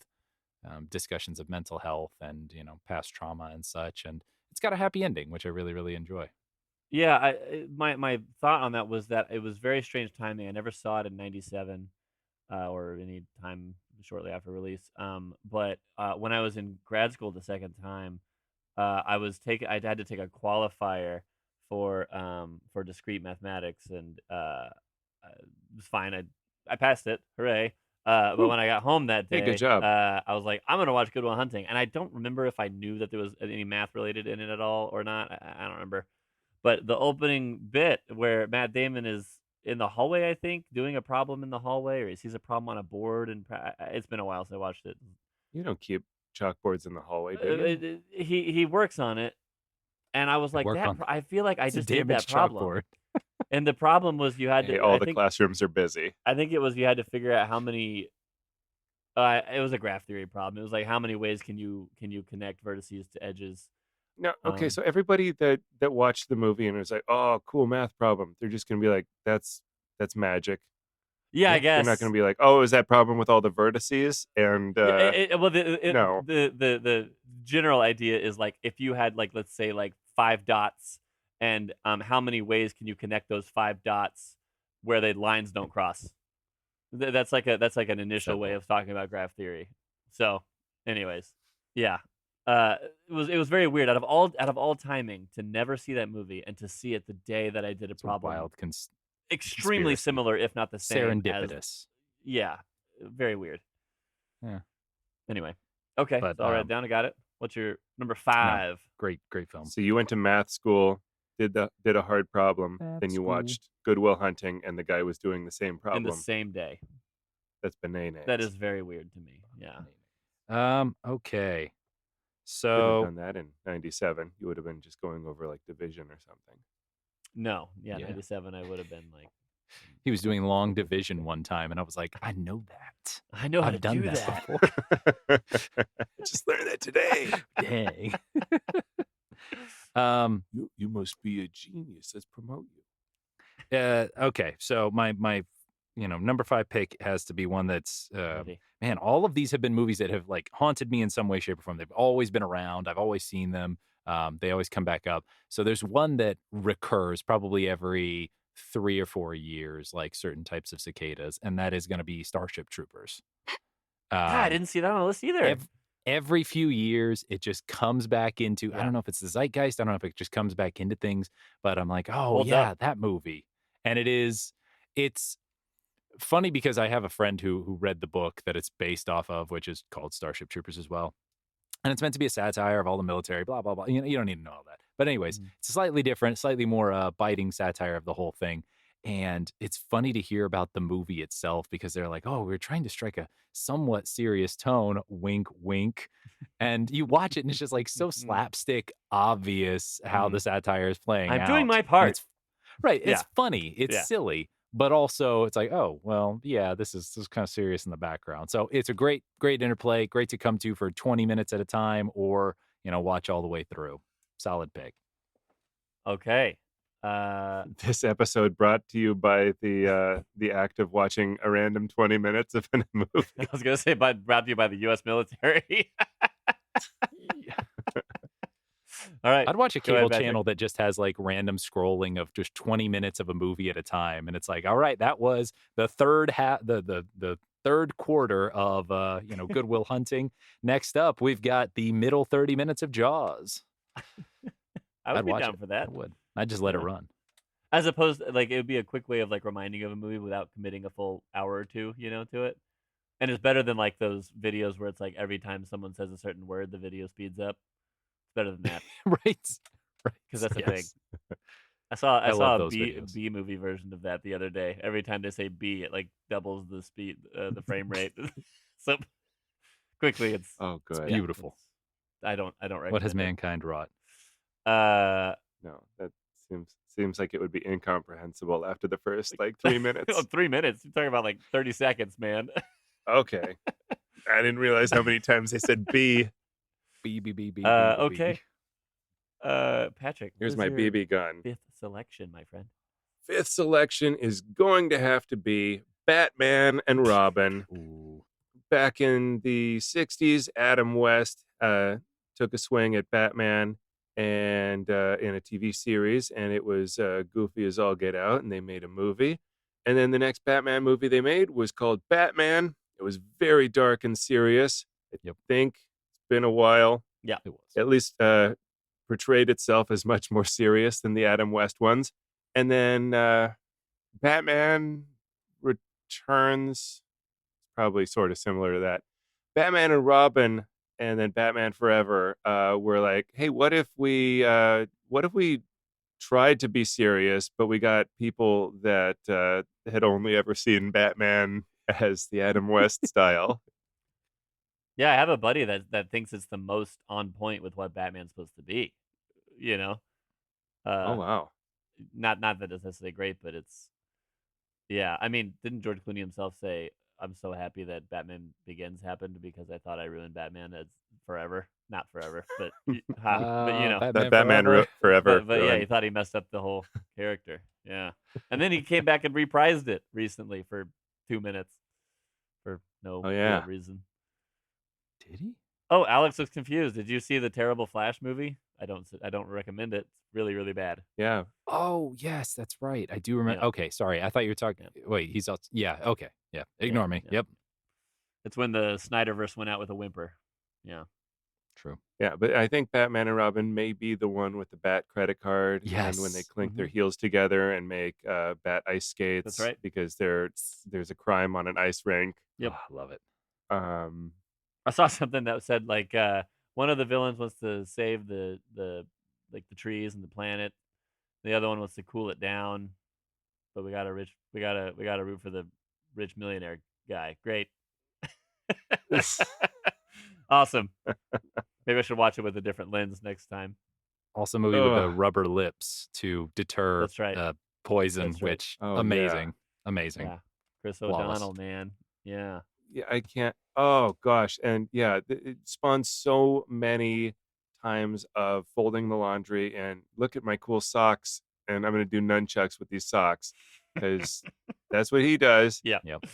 discussions of mental health and past trauma and such, and it's got a happy ending, which I really, really enjoy. Yeah, my thought on that was that it was very strange timing. I never saw it in '97 or any time shortly after release. But when I was in grad school the second time, I had to take a qualifier for discrete mathematics, and it was fine. I passed it, hooray! But Woo. when I got home that Hey, good day, job. I was like, I'm gonna watch Good Will Hunting, and I don't remember if I knew that there was any math related in it at all or not. I don't remember. But the opening bit where Matt Damon is in the hallway, I think, doing a problem in the hallway, or he sees a problem on a board, and it's been a while since I watched it. You don't keep chalkboards in the hallway, do you? He works on it, and I was I like, work on I feel like I it's a just did that damaged problem. chalkboard. And the problem was you had Hey, to. all the classrooms are busy. I think it was you had to figure out how many. It was a graph theory problem. It was like how many ways can you connect vertices to edges. No, okay, Um, so everybody that watched the movie and was like, "Oh, cool math problem," they're just gonna be like, "That's magic." yeah, I They're not guess. gonna be like, "Oh, is that problem with all the vertices?" And Yeah, well, no, the general idea is like if you had like let's say like 5 dots, and how many ways can you connect those 5 dots where the lines don't cross? That's like an initial way Several. of talking about graph theory. So, anyways, yeah, it was very weird. Out of all timing, to never see that movie and to see it the day that I did a It's a problem wild extremely conspiracy. similar, if not the same as. Serendipitous. Yeah, very weird. Yeah. Anyway, okay, But so I'll write it down. I got it. What's your number no, 5? great film. so you went to math school, did a hard problem, Math then you school. watched Good Will Hunting, and the guy was doing the same In the problem. same day. That's bananas. That is very weird to me. Yeah. Okay. Couldn't have So done that in '97. You would have been just going over like division or something. No. Yeah, Yeah. 97. I would have been like. he was doing long division one time, and I was like, I know that. I know how I've to done do that that. before. Just learned that today. Dang. You must be a genius. Let's promote you. Okay. So my number 5 pick has to be one that's Ready. man, all of these have been movies that have like haunted me in some way, shape, or form. They've always been around. I've always seen them. They always come back up. So there's one that recurs probably every 3 or 4 years, like certain types of cicadas, and that is going to be Starship Troopers. I didn't see that on the list either. Every few years, it just comes back into, I Yeah. don't know if it's the zeitgeist. I don't know if it just comes back into things, but I'm like, oh, Holds yeah, up. that movie. And it's funny because I have a friend who read the book that it's based off of, which is called Starship Troopers as well. And it's meant to be a satire of all the military, blah, blah, blah. You don't need to know all that. But anyways, it's slightly different, slightly more biting satire of the whole thing. And it's funny to hear about the movie itself because they're like, oh, we're trying to strike a somewhat serious tone, wink, wink. And you watch it and it's just like so slapstick obvious how the satire is playing I'm out. doing my And part. Right. Yeah. It's funny. It's Yeah. silly, but also it's like, oh, well, yeah, this is kind of serious in the background. So it's a great interplay, great to come to for 20 minutes at a time or, watch all the way through. Solid pick. Okay. I This episode brought to you by the act of watching a random 20 minutes of a movie. was gonna say, brought to you by the U.S. military. All right, I'd watch a go ahead, cable Patrick. channel that just has like random scrolling of just 20 minutes of a movie at a time. And it's like, all right, that was the third the third quarter of Good Will Hunting. Next up, we've got the middle 30 minutes of Jaws. I would I'd be watch down it. for that. I would. I'd just let it Yeah. run. As opposed, like, it would be a quick way of like reminding you of a movie without committing a full hour or two, to it. And it's better than like those videos where it's like every time someone says a certain word, the video speeds up. It's better than that Right. because that's a thing. Yes. I saw I love a those B videos. B movie version of that the other day. Every time they say B, it like doubles the speed, the frame rate. So quickly, it's Oh, good. beautiful. I don't recommend What has it. mankind wrought? No, that seems like it would be incomprehensible after the first like 3 minutes. 3 minutes. You're talking about like 30 seconds, man. Okay. I didn't realize how many times they said B. B. Okay. Patrick, Here's what my is your BB gun. fifth selection, my friend? Fifth selection is going to have to be Batman and Robin. Ooh. Back in the 60s, Adam West took a swing at Batman and in a TV series, and it was goofy as all get out, and they made a movie. And then the next Batman movie they made was called Batman. It was very dark and serious. I think it's been a while. Yeah, it was. At least portrayed itself as much more serious than the Adam West ones. And then Batman Returns, probably sort of similar to that. Batman and Robin, and then Batman Forever were like, hey, what if we tried to be serious, but we got people that had only ever seen Batman as the Adam West style. Yeah, I have a buddy that thinks it's the most on point with what Batman's supposed to be. Oh wow. Not that it's necessarily great, but it's yeah. I mean, didn't George Clooney himself say, "I'm so happy that Batman Begins happened because I thought I ruined Batman as forever, not forever, but That Batman Forever. Forever. but yeah, he ruined. thought he messed up the whole character. Yeah, and then he came back and reprised it recently for 2 minutes for no Oh, yeah. real reason. Did he? Oh, Alex looks confused. Did you see the terrible Flash movie? I don't recommend it. It's really, really bad. Yeah. Oh, yes, that's right. I do remember. Yeah. Okay, sorry. I thought you were talking. Wait, he's also. Yeah, okay. Yeah, ignore me. yeah. Yep. It's when the Snyderverse went out with a whimper. Yeah. True. Yeah, but I think Batman and Robin may be the one with the Bat credit card. And when they Yes. clink their heels together and make Bat ice skates. That's right. Because there's a crime on an ice rink. Yep. Oh, I love it. I saw something that said like one of the villains wants to save the trees and the planet. The other one wants to cool it down. But we gotta root for the rich millionaire guy. Great. Awesome. Maybe I should watch it with a different lens next time. Also, a movie with the Ugh. rubber lips to deter That's right. poison, That's right. which Oh, amazing. Amazing. Yeah. Chris Flawless. O'Donnell, man. Yeah. Yeah, I can't. Oh gosh, and yeah, it spawns so many times of folding the laundry and look at my cool socks, and I'm gonna do nunchucks with these socks because that's what he does. Yeah. Yep.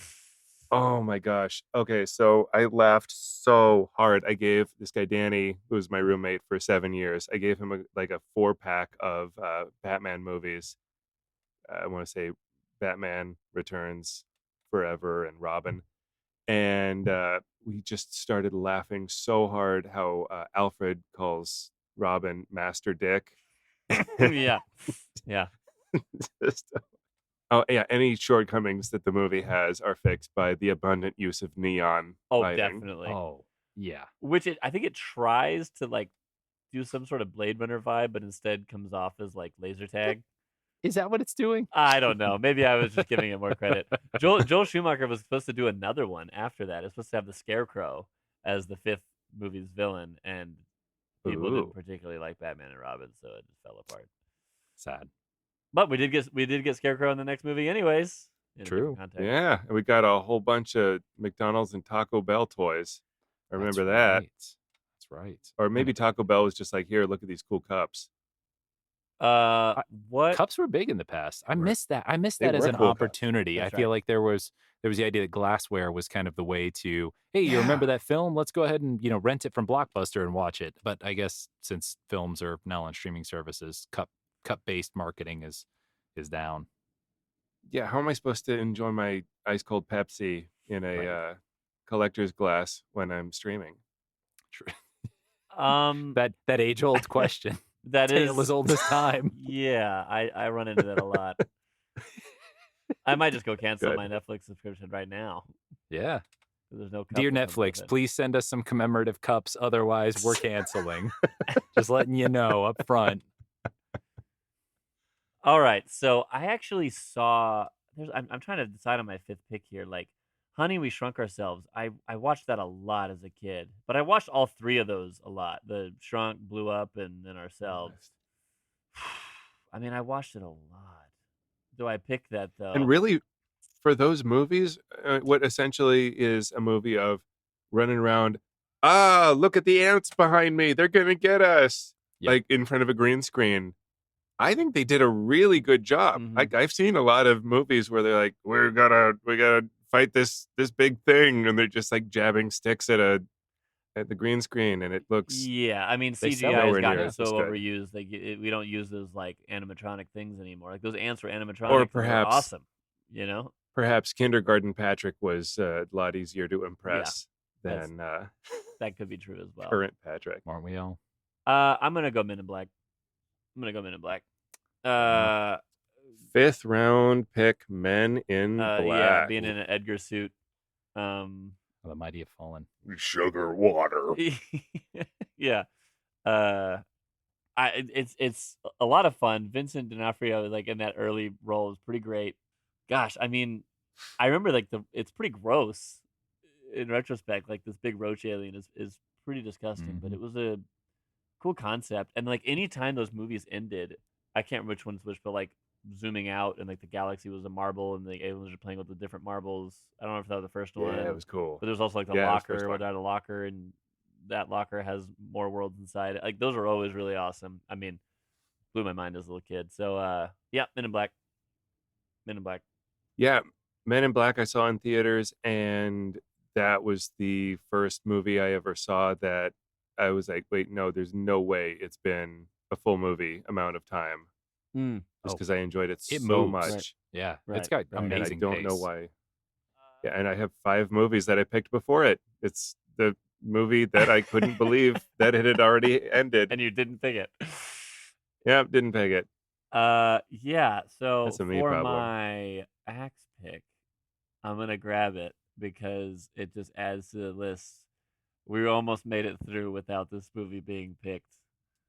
Oh my gosh. Okay, so I laughed so hard. I gave this guy Danny, who was my roommate for 7 years, I gave him a 4-pack of Batman movies. I want to say Batman Returns, Forever, and Robin. And we just started laughing so hard how Alfred calls Robin Master Dick. Yeah. Yeah. Just- oh yeah, any shortcomings that the movie has are fixed by the abundant use of neon Oh, lighting. definitely. Oh, yeah. Which I think it tries to like do some sort of Blade Runner vibe, but instead comes off as like laser tag. Is that what it's doing? I don't know. Maybe I was just giving it more credit. Joel Schumacher was supposed to do another one after that. It's supposed to have the Scarecrow as the 5th movie's villain, and people Ooh. didn't particularly like Batman and Robin, so it just fell apart. Sad. But we did get Scarecrow in the next movie, anyways. In a different True. context. Yeah, and we got a whole bunch of McDonald's and Taco Bell toys. I remember that. That's right. Or maybe Taco Bell was just like, here, look at these cool cups. What Cups were big in the past. I miss that. I miss They that as were an cool cups. opportunity. That's I feel right. like there was the idea that glassware was kind of the way to, hey, you remember that film? Let's go ahead and rent it from Blockbuster and watch it. But I guess since films are now on streaming services, cup based marketing is down. Yeah, how am I supposed to enjoy my ice cold Pepsi in a collector's glass when I'm streaming? That age old question. That Tale is as old as time. Yeah, I run into that a lot. I might just go cancel Good. my Netflix subscription right now. Yeah. There's no cup Dear that comes with Netflix, it. please send us some commemorative cups. Otherwise, we're canceling. Just letting you know up front. All right, so I actually saw. I'm trying to decide on my fifth pick here. Like, Honey, We Shrunk Ourselves. I watched that a lot as a kid, but I watched all three of those a lot. The Shrunk, Blew Up, and then Ourselves. I mean, I watched it a lot. Do I pick that though? And really, for those movies, what essentially is a movie of running around, look at the ants behind me. They're going to get us. Yep. Like in front of a green screen. I think they did a really good job. Mhm. I've seen a lot of movies where they're like, we gotta fight this big thing, and they're just like jabbing sticks at the green screen, and it looks Yeah, I mean They sell CGI has nowhere gotten near as so good. overused. Like we don't use those like animatronic things anymore. Like those ants were animatronic. Or and they were perhaps- awesome. You know. perhaps Kindergarten Patrick was a lot easier to impress that's- than That could be true as well. current Patrick. Aren't we all? I'm gonna go Men in Black. Fifth round pick, Men in Yeah, Black. being in an Edgar suit. The mighty have fallen. Sugar water. Yeah. It's a lot of fun. Vincent D'Onofrio, like in that early role, is pretty great. Gosh, I mean, I remember like it's pretty gross in retrospect. Like this big roach alien is pretty disgusting, but Mhm. it was a cool concept. And like anytime those movies ended, I can't remember which one's which, but like zooming out and like the galaxy was a marble and the aliens are playing with the different marbles. I don't know if that was the first one. Yeah, it was cool. But there's also like the Yeah, it was first locker one. without a locker, and that locker has more worlds inside it. Like those are always really awesome. I mean, blew my mind as a little kid. So yeah, Men in Black. Yeah, Men in Black I saw in theaters, and that was the first movie I ever saw that I was like, wait, no, there's no way it's been a full movie amount of time. Just Oh. because I enjoyed it It so moves. much. Right. Yeah, Right, it's got right. And I amazing don't know pace. why. Yeah, and I have 5 movies that I picked before it. It's the movie that I couldn't believe that it had already ended. And you didn't pick it. Yep, didn't pick it. Yeah. So That's a me for problem. my axe pick, I'm gonna grab it because it just adds to the list. We almost made it through without this movie being picked.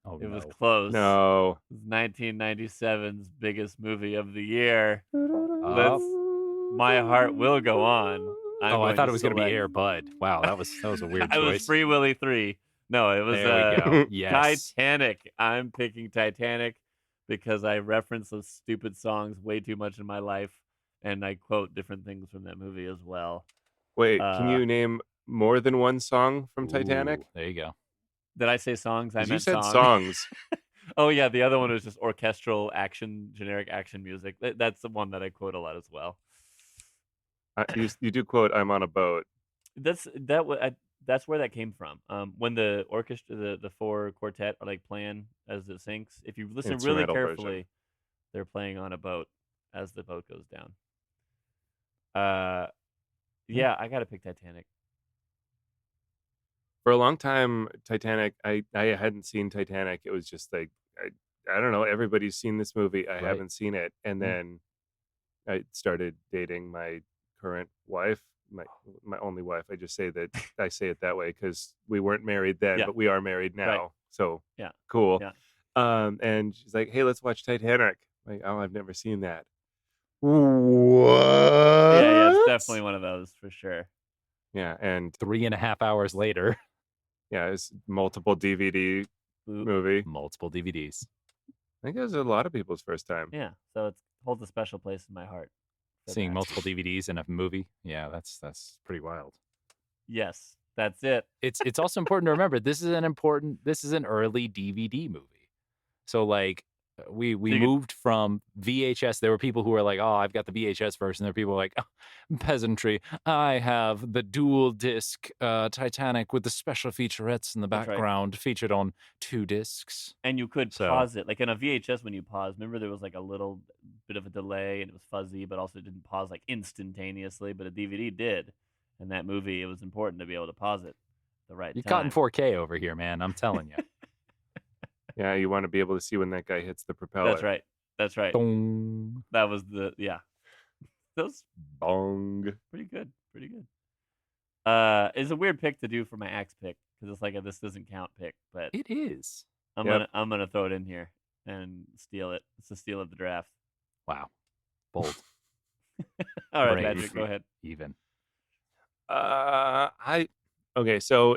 Oh, It no. was close. No. It was 1997's biggest movie of the year. Oh. My Heart Will Go On. I thought it was going to be select- Air Bud. Wow, that was a weird It was choice. Free Willy 3. No, it was There we go. Yes. Titanic. I'm picking Titanic because I reference those stupid songs way too much in my life, and I quote different things from that movie as well. Wait, can you name more than one song from Titanic? Ooh, there you go. Did I say songs? I 'Cause meant you said song. songs. Oh yeah, the other one was just orchestral action, generic action music. That's the one that I quote a lot as well. You do quote "I'm on a boat." That's where that came from. When the orchestra, the 4 quartet are like playing as it sinks. If you listen really Instrumental version. carefully, they're playing on a boat as the boat goes down. Yeah, I gotta pick Titanic. For a long time, Titanic, I hadn't seen Titanic. It was just like I don't know. Everybody's seen this movie. I Right. haven't seen it, and then I started dating my current wife, my only wife. I just say that I say it that way because we weren't married then, Yeah. but we are married now. Right. So Yeah. cool. Yeah. And she's like, "Hey, let's watch Titanic." I'm like, oh, I've never seen that. What? Yeah, it's definitely one of those for sure. Yeah, and 3.5 hours later, yeah, it's multiple DVD movie. multiple DVDs. think it was a lot of people's first time. Yeah, so it holds a special place in my heart. For Seeing that. multiple DVDs in a movie, yeah, that's pretty wild. Yes, that's it. It's also important to remember this is an early DVD movie. So like we So you could- moved from VHS. There were people who were like, "Oh, I've got the VHS version." There were people like, oh, "Peasantry. I have the dual disc Titanic with the special featurettes in the That's right. background, featured on 2 discs." And you could So- pause it. Like in a VHS, when you pause, remember there was like a little bit of a delay and it was fuzzy, but also it didn't pause like instantaneously. But a DVD did. And that movie, it was important to be able to pause it the right You're time. caught in 4K over here, man. I'm telling you. Yeah, you want to be able to see when that guy hits the propeller. That's right. That's right. Dong. That was yeah. That was Bong. pretty good. Pretty good. It's a weird pick to do for my axe pick because it's like a this doesn't count pick, but It is. I'm gonna throw it in here and steal it. It's a steal of the draft. Wow. Bold. All right, Brave. Patrick, go ahead. Even. Okay, so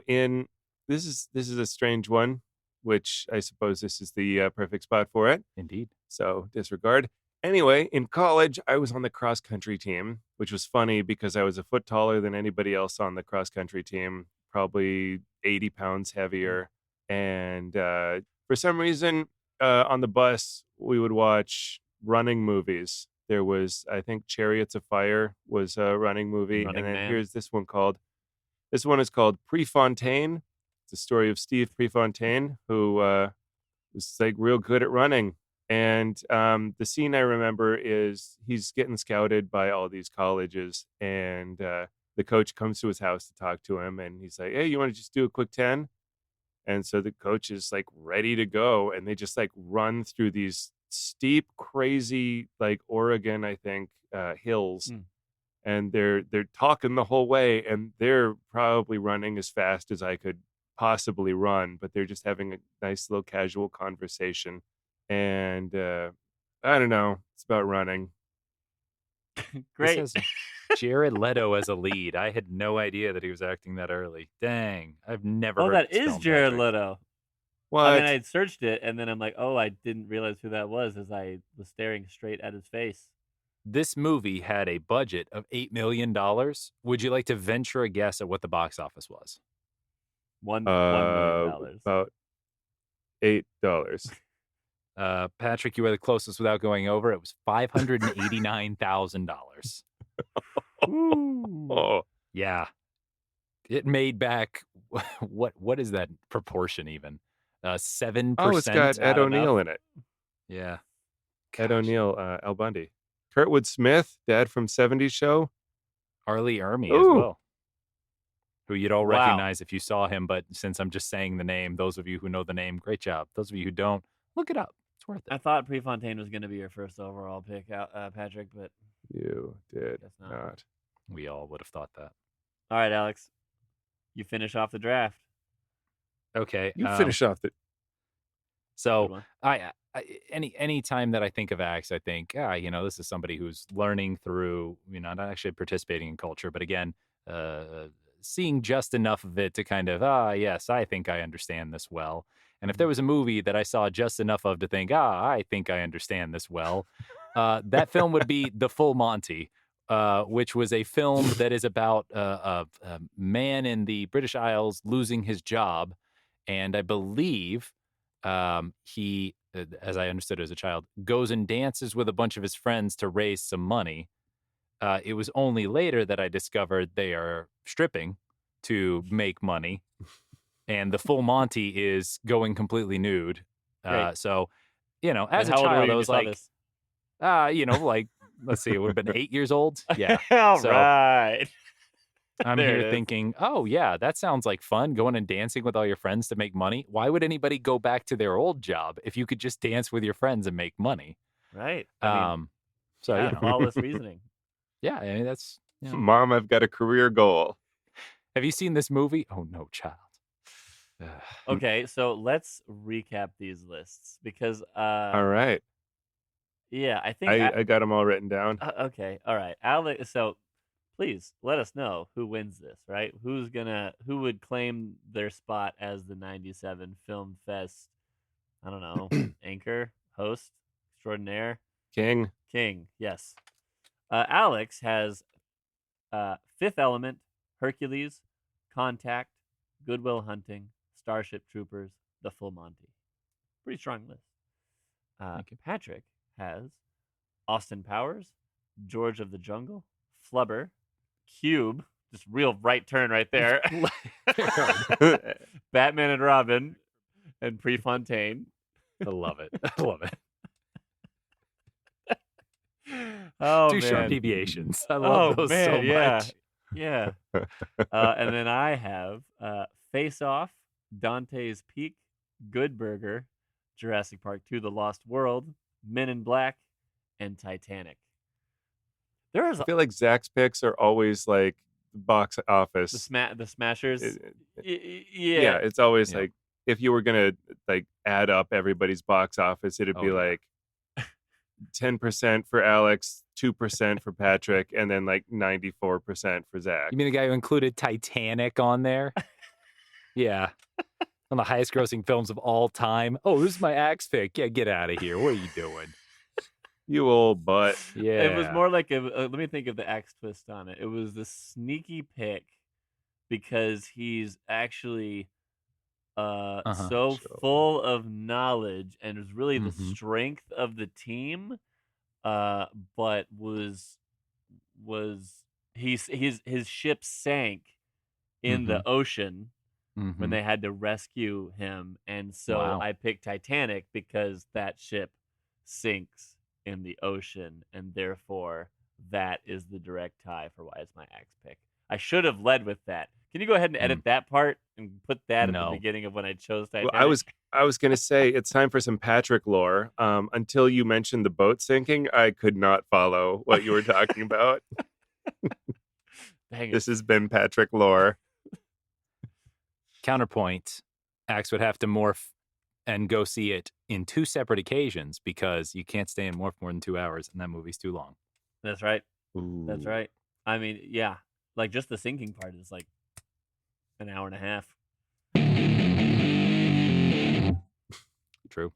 this is a strange one, which I suppose this is the perfect spot for it. Indeed. So disregard. Anyway, in college, I was on the cross country team, which was funny because I was a foot taller than anybody else on the cross country team, probably 80 pounds heavier. And for some reason, on the bus, we would watch running movies. There was, I think, Chariots of Fire was a running movie. Running and then Man. here's this one this one is called Prefontaine. It's the story of Steve Prefontaine, who was like real good at running. And the scene I remember is he's getting scouted by all these colleges, and the coach comes to his house to talk to him, and he's like, "Hey, you want to just do a quick 10?" And so the coach is like ready to go, and they just like run through these steep, crazy, like Oregon, I think, hills. And they're talking the whole way, and they're probably running as fast as I could possibly run, but they're just having a nice little casual conversation. And I don't know, it's about running. Great. This has Jared Leto as a lead. I had no idea that he was acting that early. Dang. I've never heard that this is film, Jared Patrick. Leto. What? I mean, I searched it, and then I'm like, oh, I didn't realize who that was as I was staring straight at his face. This movie had a budget of $8 million. Would you like to venture a guess at what the box office was? $1 million. About $8. Patrick, you were the closest without going over. It was $589,000. Oh, Yeah. It made back what is that proportion even? 7%. oh, it's got Ed not O'Neill enough. in it. Yeah. Ed Gosh. O'Neill, Al Bundy. Kurtwood Smith, dad from 70s show. Arlie Ermy as Ooh. well. Who you'd all Wow. recognize if you saw him, but since I'm just saying the name, those of you who know the name, great job. Those of you who don't, look it up. It's worth I it. thought Prefontaine was going to be your first overall pick, Patrick, but You did guess not. not. We all would have thought that. All right, Alex, you finish off the draft. Okay. You finish off the. Good So one. any time that I think of Axe, I think, this is somebody who's learning through, not actually participating in culture, but again, seeing just enough of it to kind of, yes, I think I understand this well. And if there was a movie that I saw just enough of to think, I think I understand this well, that film would be The Full Monty, which was a film that is about a man in the British Isles losing his job. And I believe he, as I understood as a child, goes and dances with a bunch of his friends to raise some money. It was only later that I discovered they are stripping to make money. And the Full Monty is going completely nude. Great. So, as And a how old were child, you I when you was saw like, this? like, let's see, it would have been 8 years old. Yeah. All So- right. I'm There it here is. thinking, oh, yeah, that sounds like fun, going and dancing with all your friends to make money. Why would anybody go back to their old job if you could just dance with your friends and make money? Right. I mean, So, yeah, flawless reasoning. yeah, I mean, that's, Mom, I've got a career goal. Have you seen this movie? Oh, no, child. Okay, so let's recap these lists because, All right. yeah, I think I got them all written down. okay, all right, Alex. So please let us know who wins this. Right? Who would claim their spot as the '97 Film Fest? I don't know, anchor, host extraordinaire. King. Yes. Alex has Fifth Element, Hercules, Contact, Goodwill Hunting, Starship Troopers, The Full Monty. Pretty strong list. Thank you. Patrick has Austin Powers, George of the Jungle, Flubber, Cube, just real right turn right there. Batman and Robin, and Prefontaine. I love it. I love it. Oh, Two sharp man. deviations. I love those so much. Yeah. And then I have Face Off, Dante's Peak, Good Burger, Jurassic Park 2: The Lost World, Men in Black, and Titanic. There is I feel like Zach's picks are always like box office. the smashers. Yeah, it's always Yeah. like if you were gonna like add up everybody's box office, it'd be like 10% for Alex, 2% for Patrick, and then like 94% for Zach. You mean the guy who included Titanic on there? Yeah. One of the highest grossing films of all time. Oh, this is my axe pick. Yeah, get out of here. What are you doing? You old butt. Yeah. It was more like let me think of the axe twist on it. It was the sneaky pick because he's actually so full of knowledge and was really the strength of the team, but his ship sank in the ocean when they had to rescue him, and so I picked Titanic because that ship sinks in the ocean, and therefore that is the direct tie for why it's my axe pick. I should have led with that. Can you go ahead and edit that part and put that at the beginning of when I chose Titanic? Well, I was going to say it's time for some Patrick lore. Until you mentioned the boat sinking, I could not follow what you were talking about. Dang it. This has been Patrick lore. Counterpoint, Axe would have to morph and go see it in 2 separate occasions because you can't stay in morph more than 2 hours, and that movie's too long. That's right. Ooh. That's right. I mean, yeah, like just the sinking part is like an hour and a half. True.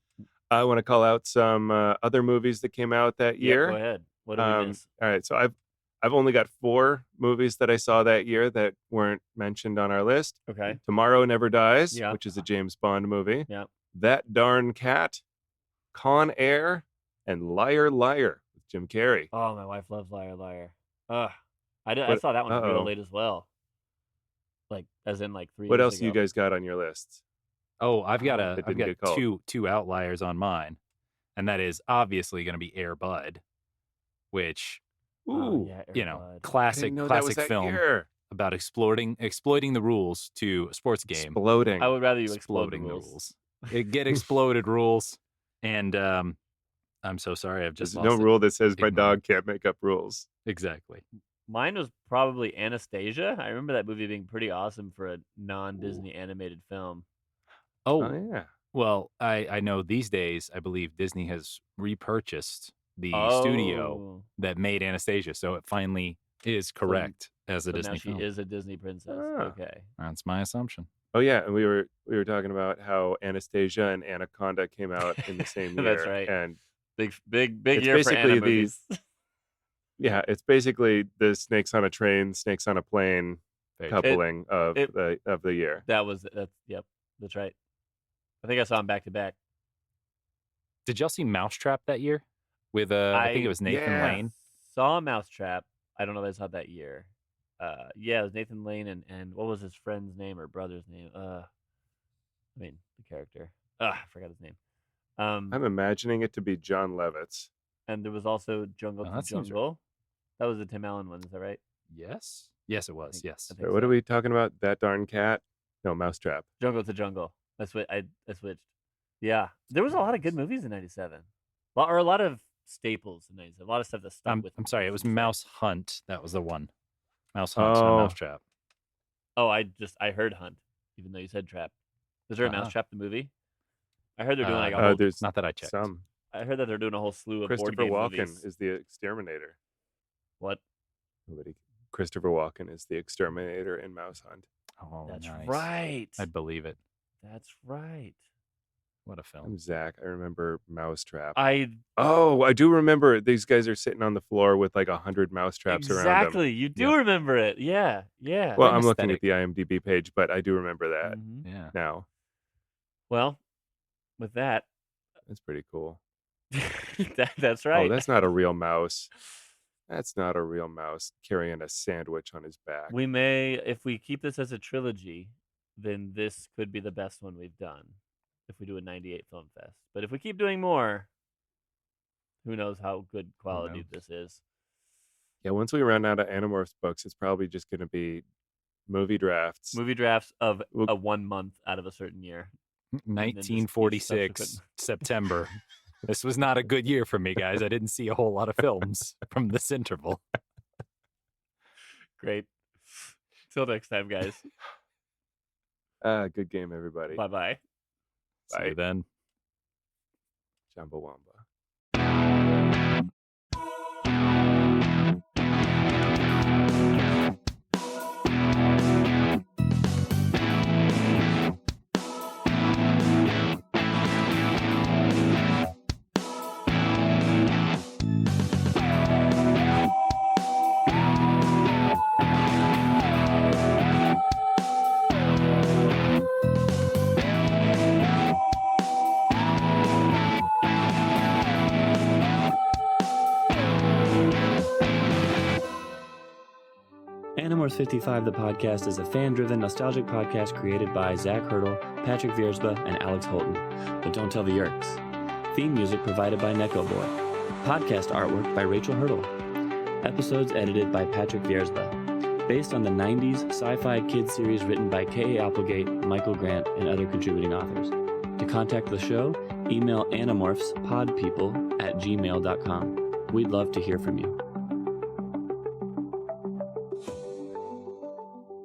I want to call out some other movies that came out that year. Yeah, go ahead. What do we miss? All right, so I've only got 4 movies that I saw that year that weren't mentioned on our list. Okay. Tomorrow Never Dies, Yeah. which is a James Bond movie. Yeah. That Darn Cat, Con Air, and Liar Liar with Jim Carrey. Oh, my wife loves Liar Liar. I saw that one real late as well. Like, as in like 3 years What else ago. you guys got on your list? Oh, I've got that didn't get called? two outliers on mine, and that is obviously going to be Air Bud, which Ooh, yeah, Air you know, Bud. classic film year. about exploiting the rules to a sports game. Exploding. I would rather you explode the Exploding the rules. rules. It get exploded rules, and I'm so sorry. I've just There's lost no it. rule that says my Ignore dog can't make up rules. Exactly. Mine was probably Anastasia. I remember that movie being pretty awesome for a non-Disney animated film. Oh, yeah. well, I know these days, I believe Disney has repurchased the studio that made Anastasia, so it finally is correct as a Disney now she film. is a Disney princess. Ah. Okay. That's my assumption. Oh yeah, and we were talking about how Anastasia and Anaconda came out in the same year. That's right. And Big it's year for Anna basically movies. yeah, it's basically the Snakes on a Train, Snakes on a Plane coupling of the year. Yep, that's right. I think I saw them back to back. Did y'all see Mousetrap that year? With I think it was Nathan Lane. Saw Mousetrap. I don't know if I saw that year. Yeah, it was Nathan Lane and what was his friend's name or brother's name? I mean the character. I forgot his name. I'm imagining it to be John Lovitz. And there was also Jungle to Jungle. Right. That was the Tim Allen one, is that right? Yes. Yes, it was. Yes. Wait, what are we talking about? That Darn Cat? No, Mousetrap. Jungle to Jungle. That's what I switched. Yeah, there was a lot of good movies in '97, or a lot of staples in '97. A lot of stuff that stuck with. I'm sorry, it was Mouse Hunt. That was the one. Mouse Hunt, not Mousetrap. Oh, I heard Hunt, even though you said Trap. Is there a Mousetrap the movie? I heard they're doing like a whole. There's not that I checked. I heard that they're doing a whole slew of board Christopher game Walken movies. is the exterminator. What? Christopher Walken is the exterminator in Mouse Hunt. Oh, that's nice. right. I'd believe it. That's right. What a film. I'm Zach. I remember Mousetrap. I I do remember these guys are sitting on the floor with like 100 mousetraps around them. exactly. You do remember it. Yeah. Yeah. Well, An I'm looking at aesthetic. the IMDb page, but I do remember that Mhm. Yeah. now. Well, with that, That's pretty cool. that's right. Oh, that's not a real mouse. That's not a real mouse carrying a sandwich on his back. We may, if we keep this as a trilogy, then this could be the best one we've done. If we do a 98 Film Fest, but if we keep doing more, who knows how good quality this is. Yeah, once we run out of Animorphs books, it's probably just going to be movie drafts. Movie drafts of Well- a 1 month out of a certain year. 1946, subsequent- September. This was not a good year for me, guys. I didn't see a whole lot of films from this interval. Great. Till next time, guys. Good game, everybody. Bye-bye. See you then. Chumbawamba. Animorphs 55, the podcast, is a fan-driven, nostalgic podcast created by Zach Hurdle, Patrick Viersba, and Alex Holton. But don't tell the Yeerks. Theme music provided by Neko Boy. Podcast artwork by Rachel Hurdle. Episodes edited by Patrick Viersba. Based on the 90s sci-fi kids series written by K.A. Applegate, Michael Grant, and other contributing authors. To contact the show, email animorphspodpeople@gmail.com. We'd love to hear from you.